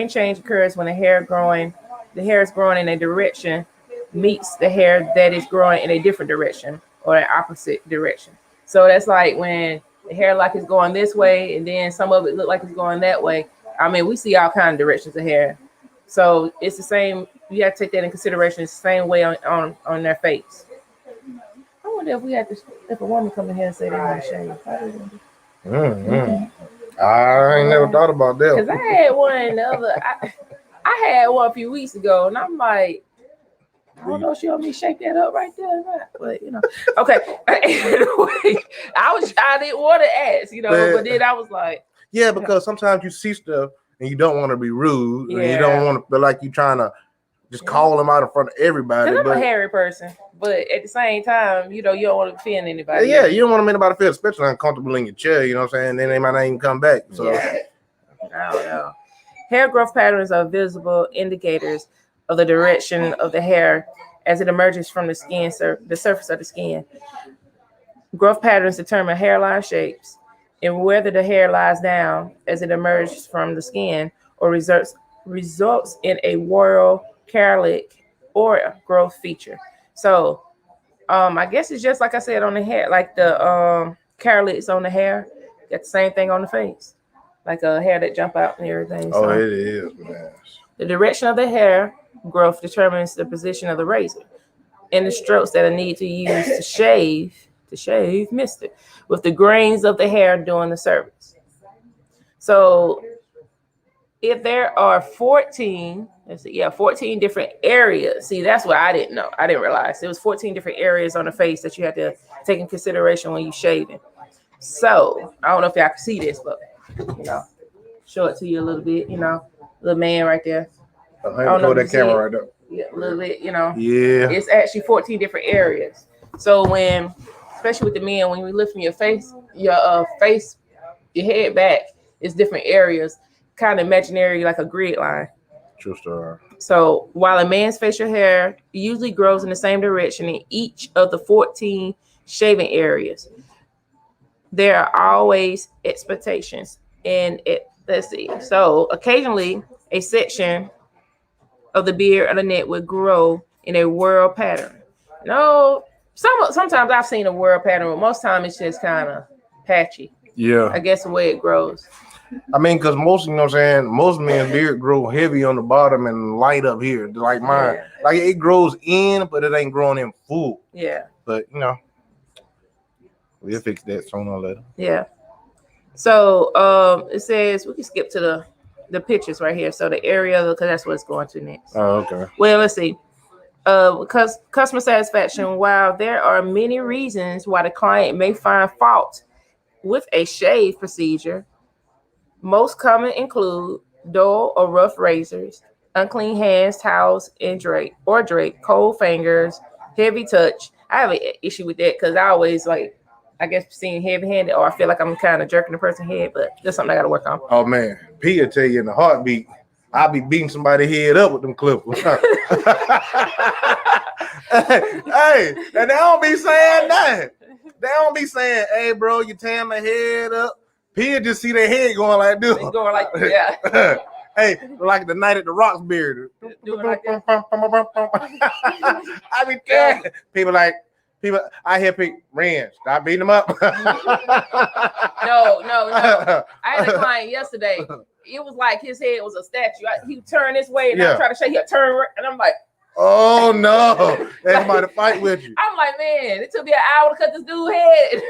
change occurs when the hair is growing in a direction meets the hair that is growing in a different direction or an opposite direction. So that's like when the hair like is going this way and then some of it look like it's going that way. I mean, we see all kinds of directions of hair. So it's the same. You have to take that in consideration. It's the same way on their face. I wonder if a woman come in here and say they want to shave. I ain't never thought about that. Because I had one I had one a few weeks ago, and I'm like, I don't know if she want me to shake that up right there or not, but okay. Anyway, I didn't want to ask, but then I was like, yeah, because sometimes you see stuff and you don't want to be rude, and you don't want to feel like you're trying to just call them out in front of everybody. Because I'm a hairy person, but at the same time, you don't want to offend anybody. Yeah, you don't want to make anybody feel especially uncomfortable in your chair. You know what I'm saying? Then they might not even come back. So I don't know. Hair growth patterns are visible indicators of the direction of the hair as it emerges from the skin, the surface of the skin. Growth patterns determine hairline shapes and whether the hair lies down as it emerges from the skin or results in a whorl, cowlick, or growth feature. So, I guess it's just like I said on the hair, like the cowlicks on the hair, got the same thing on the face. Like a hair that jump out and everything. Oh, it is, man. The direction of the hair growth determines the position of the razor and the strokes that are needed to use to shave, with the grains of the hair during the service. So if there are 14 different areas. See, that's what I didn't know. I didn't realize. There was 14 different areas on the face that you had to take in consideration when you shaving. So I don't know if y'all can see this, but show it to you a little bit, little man right there. I don't know that camera right there. Yeah, a little bit, Yeah. It's actually 14 different areas. So especially with the men, when you lift from your face, your head back, it's different areas, kind of imaginary, like a grid line. True story. So while a man's facial hair usually grows in the same direction in each of the 14 shaving areas, there are always expectations. And let's see. So occasionally a section of the beard or the neck would grow in a whorl pattern. No, sometimes I've seen a whorl pattern, but most time it's just kind of patchy. Yeah. I guess the way it grows. I mean, because most men's beard grow heavy on the bottom and light up here, like mine. Yeah. Like it grows in, but it ain't growing in full. Yeah. But we'll fix that sooner or later. Yeah. So it says we can skip to the pictures right here. So the area, because that's what it's going to next. Oh, okay. Well, let's see. Because customer satisfaction, while there are many reasons why the client may find fault with a shave procedure, most common include dull or rough razors, unclean hands, towels, and drape, cold fingers, heavy touch. I have an issue with that because I always like, I guess, seeing heavy handed, or I feel like I'm kind of jerking the person's head, but that's something I got to work on. Oh man, P will tell you in a heartbeat. I'll be beating somebody's head up with them clippers. Hey, and they don't be saying nothing. They don't be saying, "Hey, bro, you tearing my head up." P will just see their head going like this. They going like, yeah. Hey, like the night at the Roxbury. Doing like that. I be telling people, I hear people, Ren, stop beating them up. No. I had a client yesterday. It was like his head was a statue. He turned this way, and I try to shake. He turn, and I'm like, oh no, they about to fight with you. I'm like, man, it took me an hour to cut this dude's head. Man,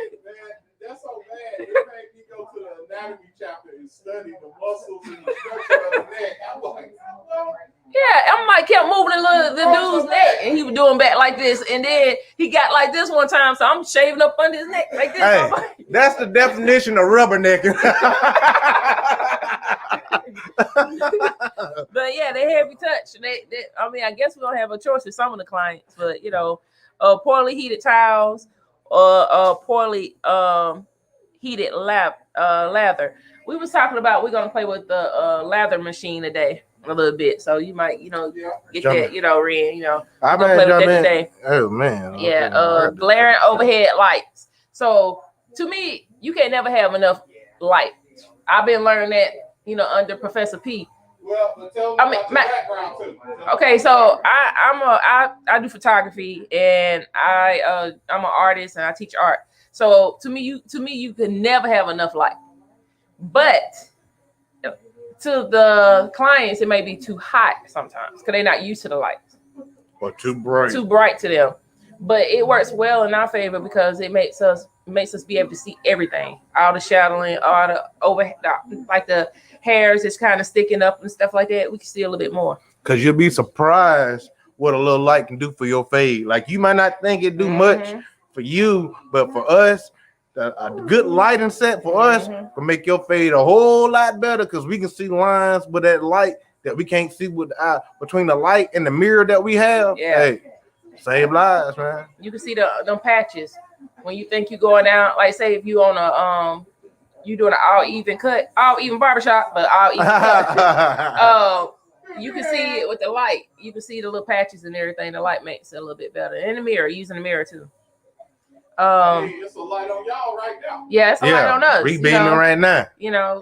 that's so bad. It made me go to the anatomy chapter and study the muscles and the structure of the neck. I'm like, Yeah, I'm like, kept moving the dude's neck, and he was doing back like this, and then he got like this one time, so I'm shaving up under his neck like this. Hey, that's the definition of rubbernecking. But yeah, they heavy touch. I mean, I guess we don't have a choice with some of the clients, but poorly heated towels or poorly heated lather. We was talking about we're gonna play with the lather machine today a little bit, so you might get that, Ren, I play with that today. Oh man. Yeah, glaring overhead lights. So to me, you can't never have enough light. I've been learning that, under Professor P. well, tell me about your background too. Okay, so I do photography, and I'm an artist, and I teach art. So to me, you can never have enough light. But to the clients, it may be too hot sometimes because they're not used to the lights. Or too bright. Too bright to them. But it works well in our favor because it makes us be able to see everything, all the shadowing, all the like the hairs is kind of sticking up and stuff like that. We can see a little bit more. Because you'll be surprised what a little light can do for your fade. Like, you might not think it do much for you, but for us, a good lighting set for us can make your fade a whole lot better because we can see lines with that light that we can't see with the eye. Between the light and the mirror that we have. Yeah. Hey, save lives, man. You can see them patches when you think you're going down. Like, say if you on a you doing an all even barbershop, but all even cut. You can see it with the light. You can see the little patches and everything. The light makes it a little bit better. In the mirror, using the mirror too. Hey, it's a light on y'all right now. Yeah, it's a light on us. We beaming right now.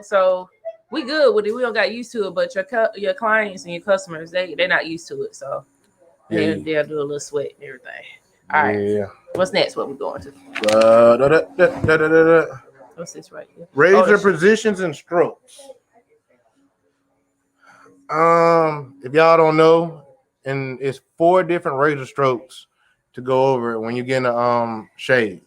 So we good with it. We don't got used to it, but your clients and your customers, they're not used to it. So they'll do a little sweat and everything. All right. Yeah. What's next? What we going to? What's this right here? Razor positions and strokes. If y'all don't know, and it's 4 different razor strokes to go over when you get a shave.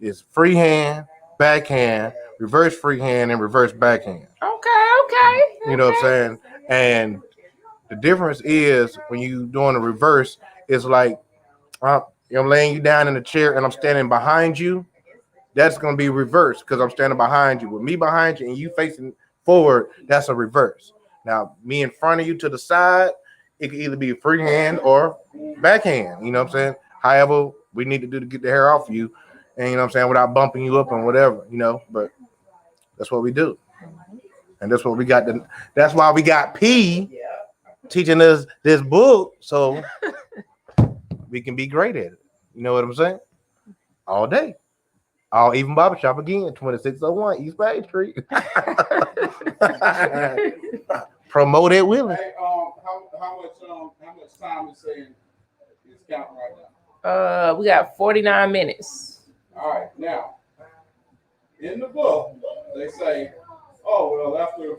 It's freehand, backhand, reverse freehand, and reverse backhand. Okay. You know what I'm saying? And the difference is when you doing a reverse, it's like I'm laying you down in the chair and I'm standing behind you. That's gonna be reverse because I'm standing behind you. With me behind you and you facing forward, that's a reverse. Now, me in front of you to the side, it could either be freehand or backhand. You know what I'm saying? However, we need to do to get the hair off you, and you know what I'm saying, without bumping you up and whatever, but that's what we do. And that's what we got. That's why we got P teaching us this book, so we can be great at it. You know what I'm saying? All day. All even barbershop again, 2601 East Bay Street. Promote it, Willie. Hey, how much time is saying is counting right now? We got 49 minutes. All right, now in the book they say, oh well, after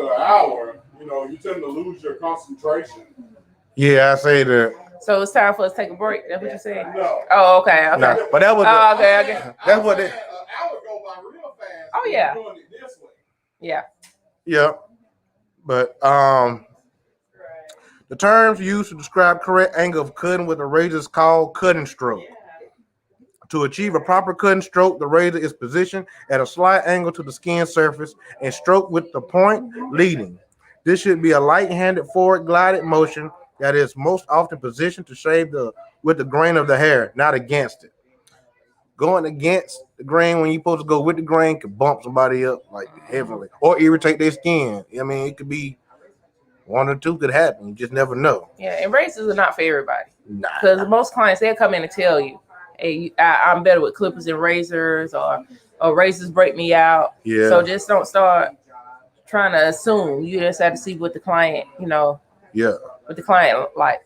an hour, you tend to lose your concentration. Yeah, I say that. So it's time for us to take a break. That's what you're saying? No. Oh, okay. No, but that was. Okay. That's what it. An hour go by real fast. Oh yeah. Doing it this way. Yeah. Yeah, but The terms used to describe correct angle of cutting with a razor is called cutting stroke. To achieve a proper cutting stroke, the razor is positioned at a slight angle to the skin surface and stroked with the point leading. This should be a light-handed forward glided motion that is most often positioned to shave with the grain of the hair, not against it. Going against the grain when you're supposed to go with the grain could bump somebody up like heavily or irritate their skin. I mean, it could be one or two could happen. You just never know. Yeah, and razors are not for everybody. Nah. Because most clients, they'll come in and tell you, hey, I'm better with clippers and razors, or razors break me out. Yeah. So just don't start trying to assume. You just have to see what the client, Yeah. what the client like.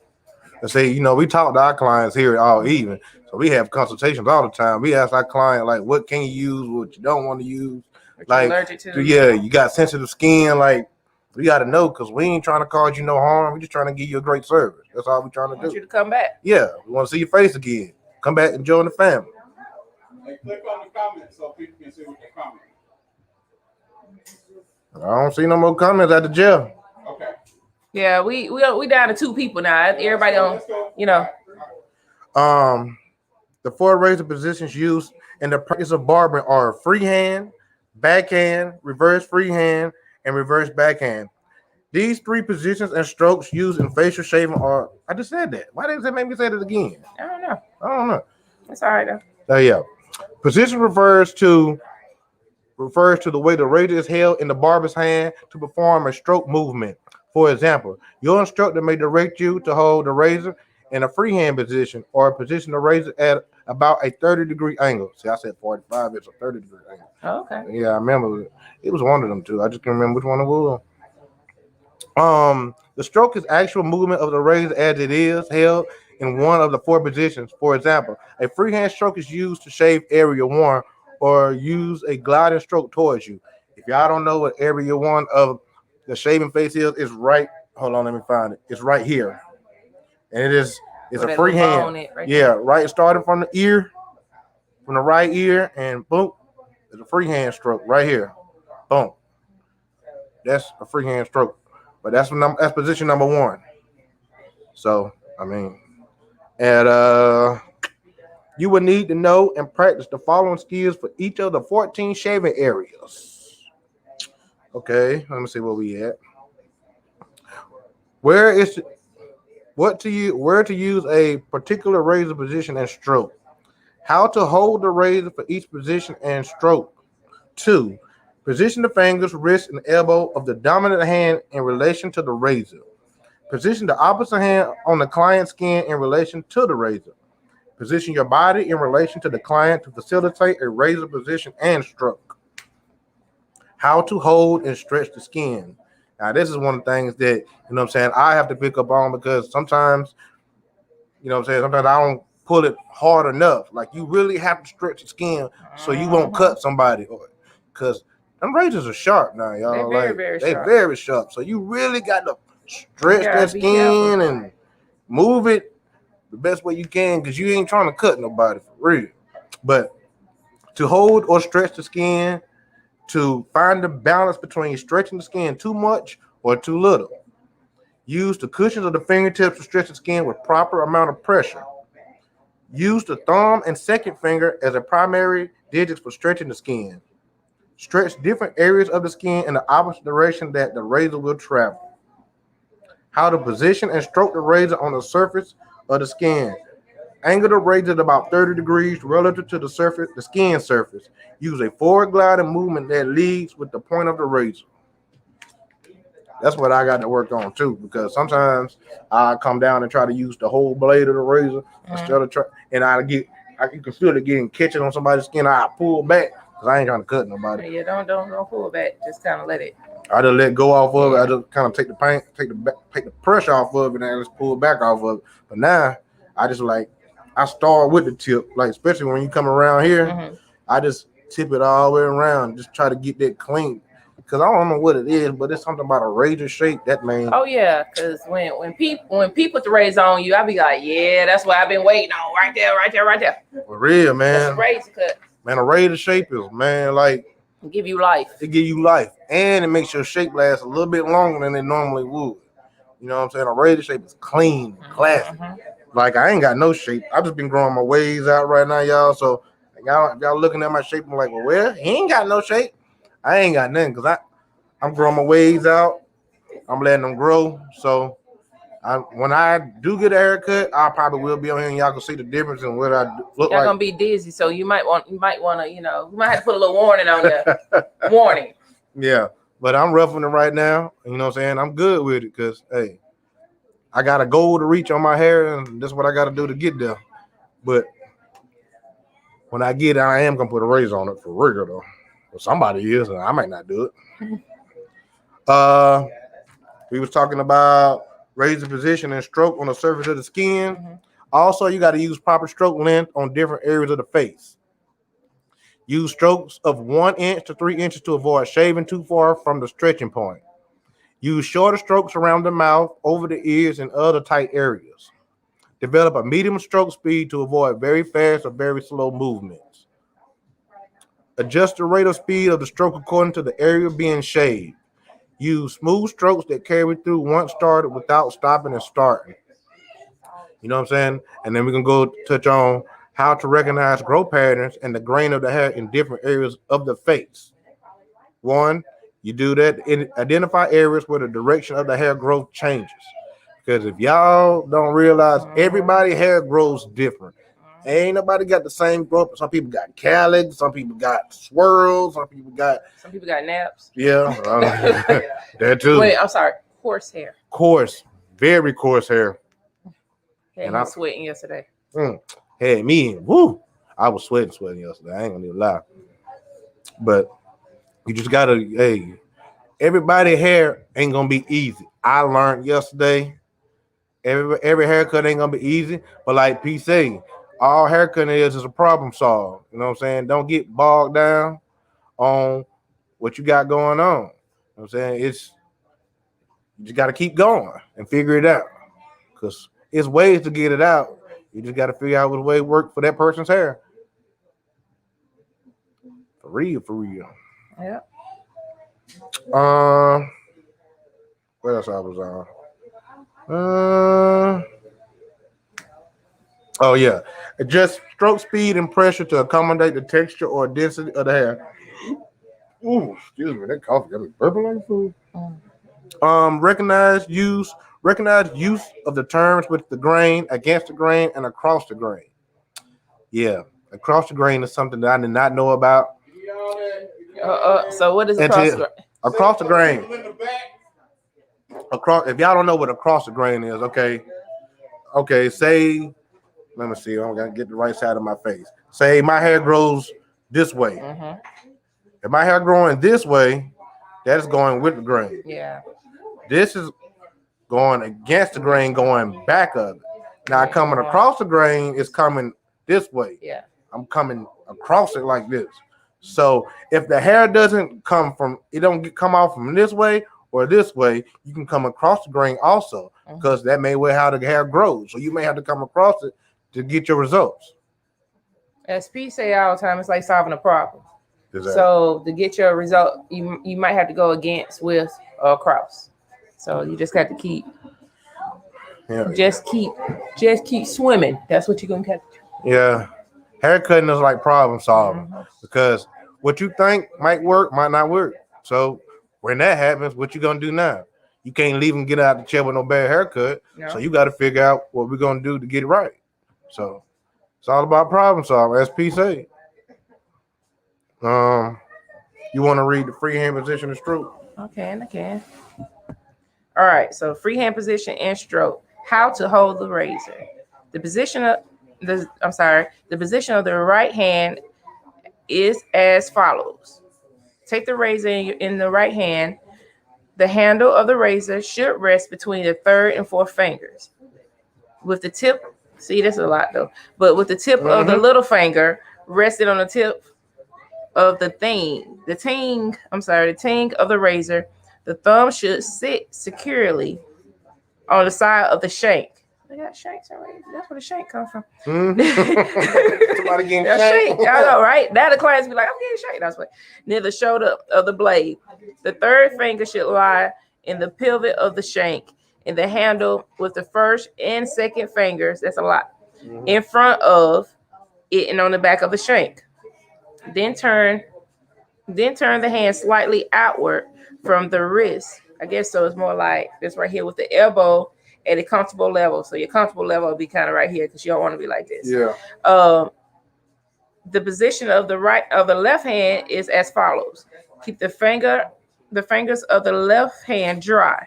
And say, we talk to our clients here all evening. So we have consultations all the time. We ask our client, like, what can you use, what you don't want to use. What Like, you're allergic to. yeah, you got sensitive skin. Like, we got to know because we ain't trying to cause you no harm. We're just trying to give you a great service. That's all we're trying to I want do. you to come back. Yeah, we want to see your face again. Come back and join the family. Hey, click on the comments so people can see what they comment. I don't see no more comments at the jail. Okay. Yeah, we down to 2 people now. Everybody on, The 4 razor positions used in the practice of barbering are freehand, backhand, reverse freehand, and reverse backhand. These 3 positions and strokes used in facial shaving are. I just said that. Why didn't they make me say that again? I don't know. I don't know. That's all right though. Yeah. Position refers to the way the razor is held in the barber's hand to perform a stroke movement. For example, your instructor may direct you to hold the razor in a freehand position or position the razor at about a 30-degree angle. See, I said 45, it's a 30-degree angle. Oh, okay. Yeah, I remember it was one of them too. I just can't remember which one it was. The stroke is actual movement of the razor as it is held in one of the 4 positions. For example, a freehand stroke is used to shave area 1 or use a gliding stroke towards you. If y'all don't know what area 1 of the shaving face is, it's right. Hold on, let me find it. It's right here, and it's a freehand. Right, starting from the ear, from the right ear, and boom, it's a freehand stroke right here. Boom, that's a freehand stroke. But that's position number 1. So I mean, and you will need to know and practice the following skills for each of the 14 shaving areas. Okay, let me see where we at. Where to use a particular razor position and stroke. How to hold the razor for each position and stroke. 2. Position the fingers, wrist, and elbow of the dominant hand in relation to the razor. Position the opposite hand on the client's skin in relation to the razor. Position your body in relation to the client to facilitate a razor position and stroke. How to hold and stretch the skin. Now, this is one of the things that, I have to pick up on because sometimes, sometimes I don't pull it hard enough. Like, you really have to stretch the skin so you won't cut somebody. Because them razors are sharp now, y'all. They're very they're sharp. very sharp. So you really got to stretch that skin and move it the best way you can because you ain't trying to cut nobody for real. But to hold or stretch the skin, to find the balance between stretching the skin too much or too little. Use the cushions of the fingertips to stretch the skin with proper amount of pressure. Use the thumb and second finger as a primary digits for stretching the skin. Stretch different areas of the skin in the opposite direction that the razor will travel. How to position and stroke the razor on the surface of the skin. Angle the razor at about 30 degrees relative to the skin surface. Use a forward gliding movement that leads with the point of the razor. That's what I got to work on too, because sometimes I come down and try to use the whole blade of the razor instead of you can feel it getting catching on somebody's skin. I pull back because I ain't trying to cut nobody. Yeah, don't pull back. Just kind of let it. I just let go off of it. I just kind of take the paint, take the pressure off of it, and just pull back off of it. But now I just I start with the tip, especially when you come around here, I just tip it all the way around, just try to get that clean. Because I don't know what it is, but it's something about a razor shape that man. Oh yeah, because when people put the razor on you, I be like, yeah, that's what I've been waiting on, right there. For real, man. That's a razor cut. Man, a razor shape is Give you life. It give you life, and it makes your shape last a little bit longer than it normally would. You know what I'm saying? A razor shape is clean, classy. Like I ain't got no shape. I just been growing my waves out right now, y'all. So y'all looking at my shape, I'm like, well, he ain't got no shape. I ain't got nothing because I'm growing my waves out. I'm letting them grow. So when I do get a haircut, I probably will be on here and y'all can see the difference in what I look Y'all like. gonna be dizzy, so you might want to, you might have to put a little warning on there. Warning. Yeah, but I'm roughing it right now. You know what I'm saying? I'm good with it because hey, I got a goal to reach on my hair, and that's what I got to do to get there. But when I get it, I am gonna put a razor on it for real though. Well, somebody is, and I might not do it. We was talking about razor position and stroke on the surface of the skin. Also, you got to use proper stroke length on different areas of the face. Use strokes of 1 inch to 3 inches to avoid shaving too far from the stretching point. Use shorter strokes around the mouth, over the ears, and other tight areas. Develop a medium stroke speed to avoid very fast or very slow movements. Adjust the rate of speed of the stroke according to the area being shaved. Use smooth strokes that carry through once started without stopping and starting. You know what I'm saying? And then we can go touch on how to recognize growth patterns and the grain of the hair in different areas of the face. One, you do that and identify areas where the direction of the hair growth changes. Because if y'all don't realize, everybody hair grows different. Ain't nobody got the same growth. Some people got calyx, some people got swirls, some people got naps. Yeah, that too. Wait, I'm sorry. Coarse hair. Coarse, very coarse hair. And I was sweating yesterday. Hey, me, woo! I was sweating yesterday. I ain't gonna even lie. But you just gotta, hey, everybody hair ain't gonna be easy. I learned yesterday. Every haircut ain't gonna be easy, but like P say, all haircut is a problem solve. You know what I'm saying? Don't get bogged down on what you got going on. You know what I'm saying? You just gotta keep going and figure it out. Because it's ways to get it out. You just gotta figure out what way work for that person's hair. For real. Yeah. What else I was on? Oh yeah, adjust stroke speed and pressure to accommodate the texture or density of the hair. Ooh, excuse me, that coffee got me burping like food. Recognize use of the terms with the grain, against the grain, and across the grain. Yeah, across the grain is something that I did not know about. So what is across the grain? Across the grain. If y'all don't know what across the grain is, okay, say, let me see, I'm gonna get the right side of my face. Say my hair grows this way. If my hair growing this way, that's going with the grain. Yeah. This is going against the grain, going back of it. Now coming across the grain is coming this way. Yeah. I'm coming across it like this. So if the hair doesn't come off from this way or this way, you can come across the grain also, because that may be how the hair grows. So you may have to come across it to get your results. As P say all the time, it's like solving a problem. Exactly. So to get your result, you might have to go against, with, or across. So you just got to keep swimming. That's what you're gonna catch. Yeah. Hair cutting is like problem solving, because what you think might work might not work. So when that happens, what you gonna do now? You can't leave and get out of the chair with no bad haircut. No. So you got to figure out what we're gonna do to get it right. So it's all about problem solving, as P say. You want to read the freehand position and stroke? Okay, I can. All right, so freehand position and stroke. How to hold the razor. The position of the right hand is as follows. Take the razor in the right hand. The handle of the razor should rest between the third and fourth fingers. With the tip, see, that's a lot though, but with the tip of the little finger rested on the tip of the ting of the razor, the thumb should sit securely on the side of the shank. I got shanks already. That's where the shank comes from. Somebody getting shanked. I know, right? Now the clients be like, I'm getting shanked. That's what. Near the shoulder of the blade. The third finger should lie in the pivot of the shank, and the handle with the first and second fingers. That's a lot. Mhm. In front of it and on the back of the shank. Then turn the hand slightly outward from the wrist. I guess so. It's more like this right here with the elbow at a comfortable level. So your comfortable level will be kind of right here because you don't want to be like this. Yeah. The position of the left hand is as follows. Keep the fingers of the left hand dry.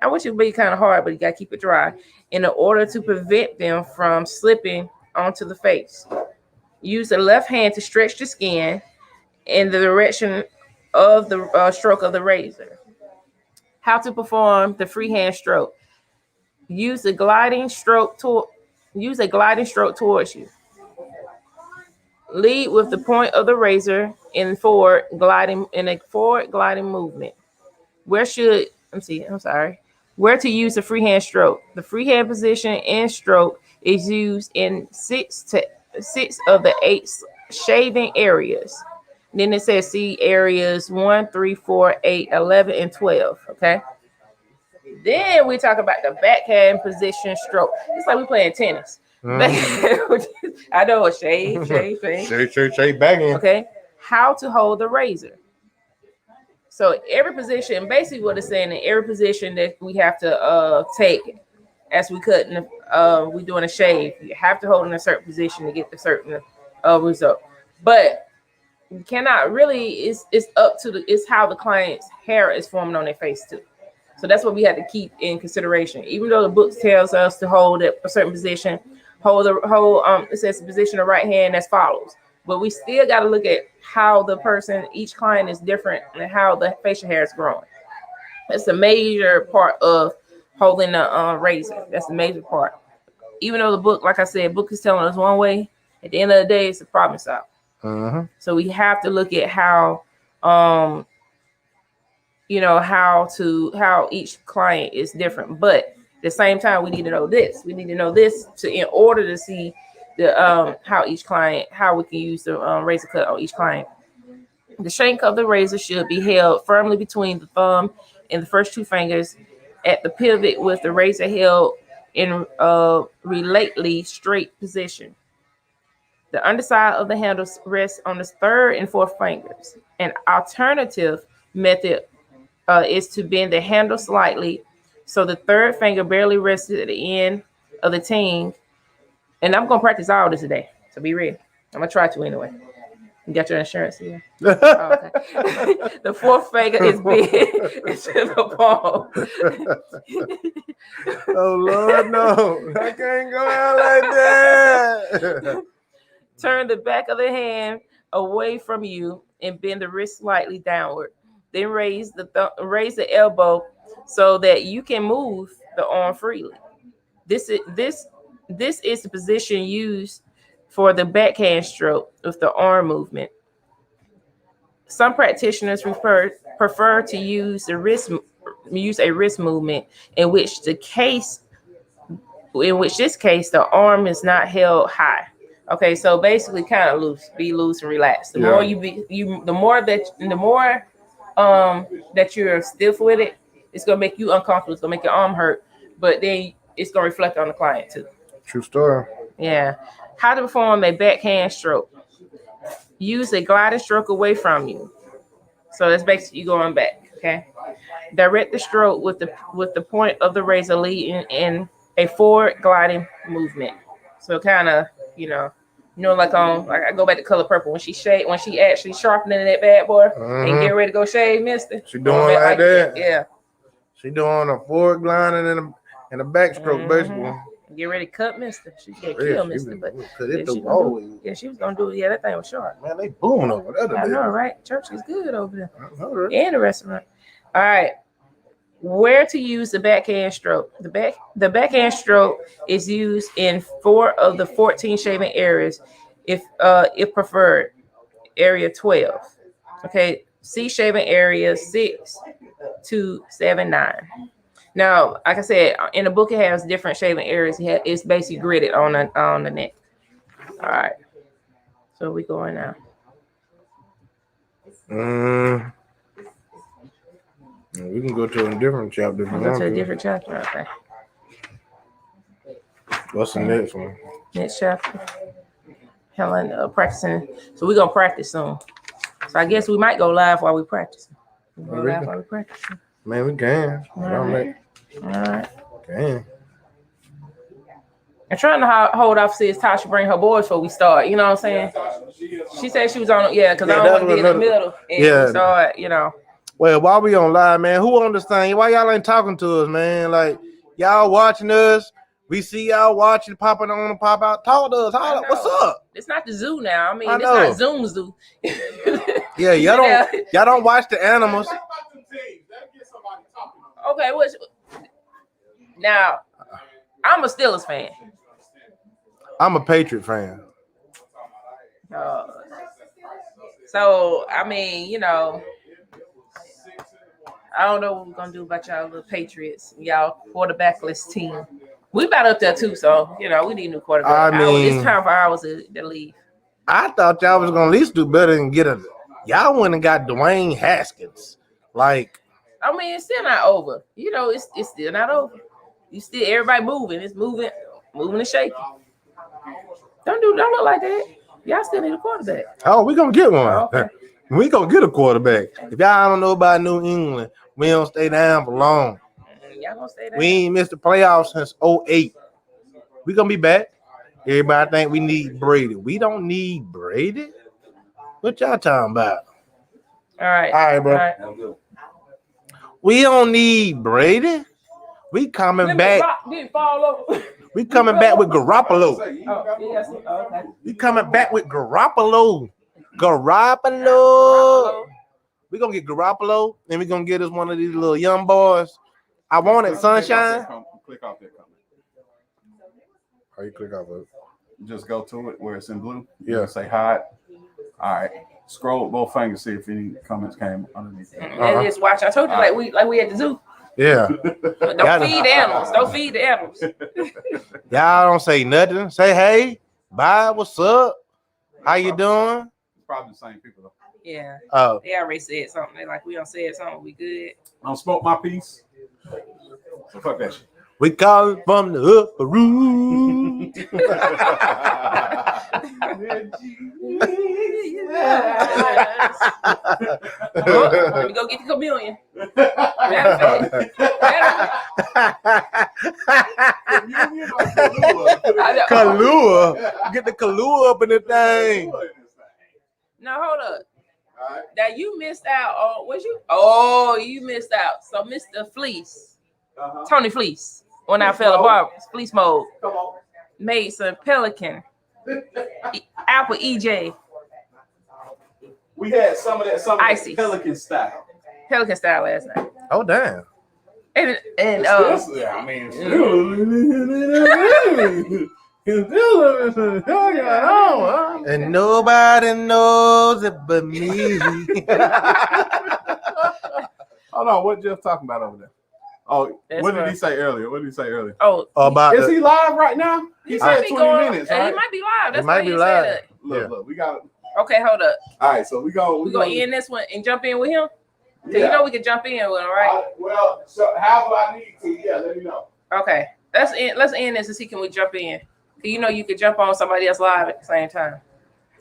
I wish it would be kind of hard, but you gotta keep it dry in order to prevent them from slipping onto the face. Use the left hand to stretch the skin in the direction of the stroke of the razor. How to perform the freehand stroke? Use a gliding stroke towards you. Lead with the point of the razor in a forward gliding movement. Where to use the freehand stroke? The freehand position and stroke is used in six of the 8 shaving areas. Then it says see areas 1, 3, 4, 8, 11, and 12. Okay. Then we talk about the backhand position stroke. It's like we playing tennis. I know a shave. Shake back in. Okay. How to hold the razor. So every position, basically what it's saying, in every position that we have to take as we we doing a shave, you have to hold in a certain position to get the certain result. But you cannot really, it's up to it's how the client's hair is forming on their face too. So that's what we have to keep in consideration. Even though the book tells us to hold at a certain position, it says the position of right hand as follows. But we still got to look at how each client is different and how the facial hair is growing. That's a major part of holding the razor. That's the major part. Even though the book, like I said, book is telling us one way, at the end of the day, it's a problem solved. Uh-huh. So we have to look at how each client is different. But at the same time, we need to know this. We need to know this in order to see the how we can use the razor cut on each client. The shank of the razor should be held firmly between the thumb and the first 2 fingers at the pivot, with the razor held in relatedly straight position. The underside of the handle rests on the 3rd and 4th fingers. An alternative method is to bend the handle slightly so the 3rd finger barely rests at the end of the ting. And I'm gonna practice all this today, so be ready. I'm gonna try to anyway. You got your insurance here. Oh, okay. The 4th finger is bent into the palm. Oh Lord, no! I can't go out like that. Turn the back of the hand away from you and bend the wrist slightly downward. Then raise the elbow so that you can move the arm freely. This is the position used for the backhand stroke with the arm movement. Some practitioners prefer to use a wrist movement in which this case the arm is not held high. Okay, so basically kind of be loose and relaxed. The more that you're stiff with it, it's gonna make you uncomfortable. It's gonna make your arm hurt, but then it's gonna reflect on the client too. True story. Yeah. How to perform a backhand stroke? Use a gliding stroke away from you. So that's basically you going back. Okay. Direct the stroke with the point of the razor leading in a forward gliding movement. So kind of like I go back to Color Purple when she actually sharpening that bad boy and get ready to go shave, mister. She doing like that. Yeah. She doing a forward gliding and a backstroke basically. Get ready to cut, mister. She can't kill mister, but cut it through all the way. Yeah, she was gonna do it. Yeah, that thing was sharp. Man, they booming over there. I know, right? Church is good over there. I know, right? And the restaurant. All right. Where to use the backhand stroke? The backhand stroke is used in 4 of the 14 shaving areas, if preferred. Area 12. Okay. See shaving area 6, 2, 7, 9. Now, like I said, in the book it has different shaving areas. It's basically gridded on the neck. All right. So we going now. We can go to a different chapter. If you We'll go want to a to. different chapter. Okay. What's the next one? Next chapter. Helen practicing. So we're gonna practice soon. So I guess we might go live while we practice. Go live while we practice. Man, we can. All right. Can. I'm trying to hold off see if Tasha bring her boys before we start. You know what I'm saying? She said she was on. Yeah, because I don't want to be in the middle and we start. You know. Well, while we on live, man, who on this thing? Why y'all ain't talking to us, man? Like y'all watching us. We see y'all watching, popping on and pop out. Talk to us. Holla, what's up? It's not the zoo now. I mean, it's not Zoom zoo. Yeah, y'all don't watch the animals. Okay, now I'm a Steelers fan. I'm a Patriot fan. So I mean, you know, I don't know what we're gonna do about y'all little Patriots, y'all quarterbackless team. We about up there too, so you know we need a new quarterback. It's time for ours to leave. I thought y'all was gonna at least do better than get a. Y'all went and got Dwayne Haskins. Like, I mean, it's still not over. You know, it's still not over. You still everybody moving. It's moving and shaking. Don't look like that. Y'all still need a quarterback. Oh, we gonna get one. Oh, okay. We gonna get a quarterback. If y'all don't know about New England, we don't stay down for long. Y'all gonna stay down. We ain't missed the playoffs since 2008. We gonna be back. Everybody think we need Brady. We don't need Brady. What y'all talking about? All right, bro. All right. We don't need Brady. We coming back. We coming back with Garoppolo. Okay. We coming back with Garoppolo. We gonna get Garoppolo, and we gonna get us one of these little young boys. I wanted Sunshine. Click off that comment. How you click off of it? Just go to it where it's in blue. Yeah. Say hide. All right. Scroll with both fingers, see if any comments came underneath that. And just watch. I told you like we at the zoo. Yeah. Don't feed the animals. Don't feed the animals. Y'all don't say nothing. Say hey, bye, what's up? How you doing? It's probably the same people though. Yeah. Oh. They already said something. They like we don't say something. We good. I don't smoke my piece. So fuck that shit. We call it from the upper room. Let me go get the chameleon. Kahlua. Get the Kahlua up in the thing. Now hold up. Right. Now you missed out on was you? Oh, you missed out. So Mr. Fleece, Tony Fleece, when I fell apart, Fleece mode. Come on. Made some Pelican, Apple EJ. We had some of that Icy. Pelican style. Pelican style last night. Oh damn. And I mean, and nobody knows it but me. Hold on, what Jeff talking about over there? Oh, what did he say earlier? Oh, about is he live right now? He said 20 minutes, right? He might be live. That's might why be he live. said that. Look, we got it. Okay, hold up. All right, so we gonna end this one and jump in with him. Yeah. You know we can jump in with him, right? Well, so however I need to, yeah, let me know. Okay, let's end this and see can we jump in. You know you can jump on somebody else live at the same time.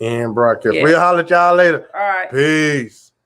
And broadcast. Yeah. We'll holler at y'all later. All right. Peace.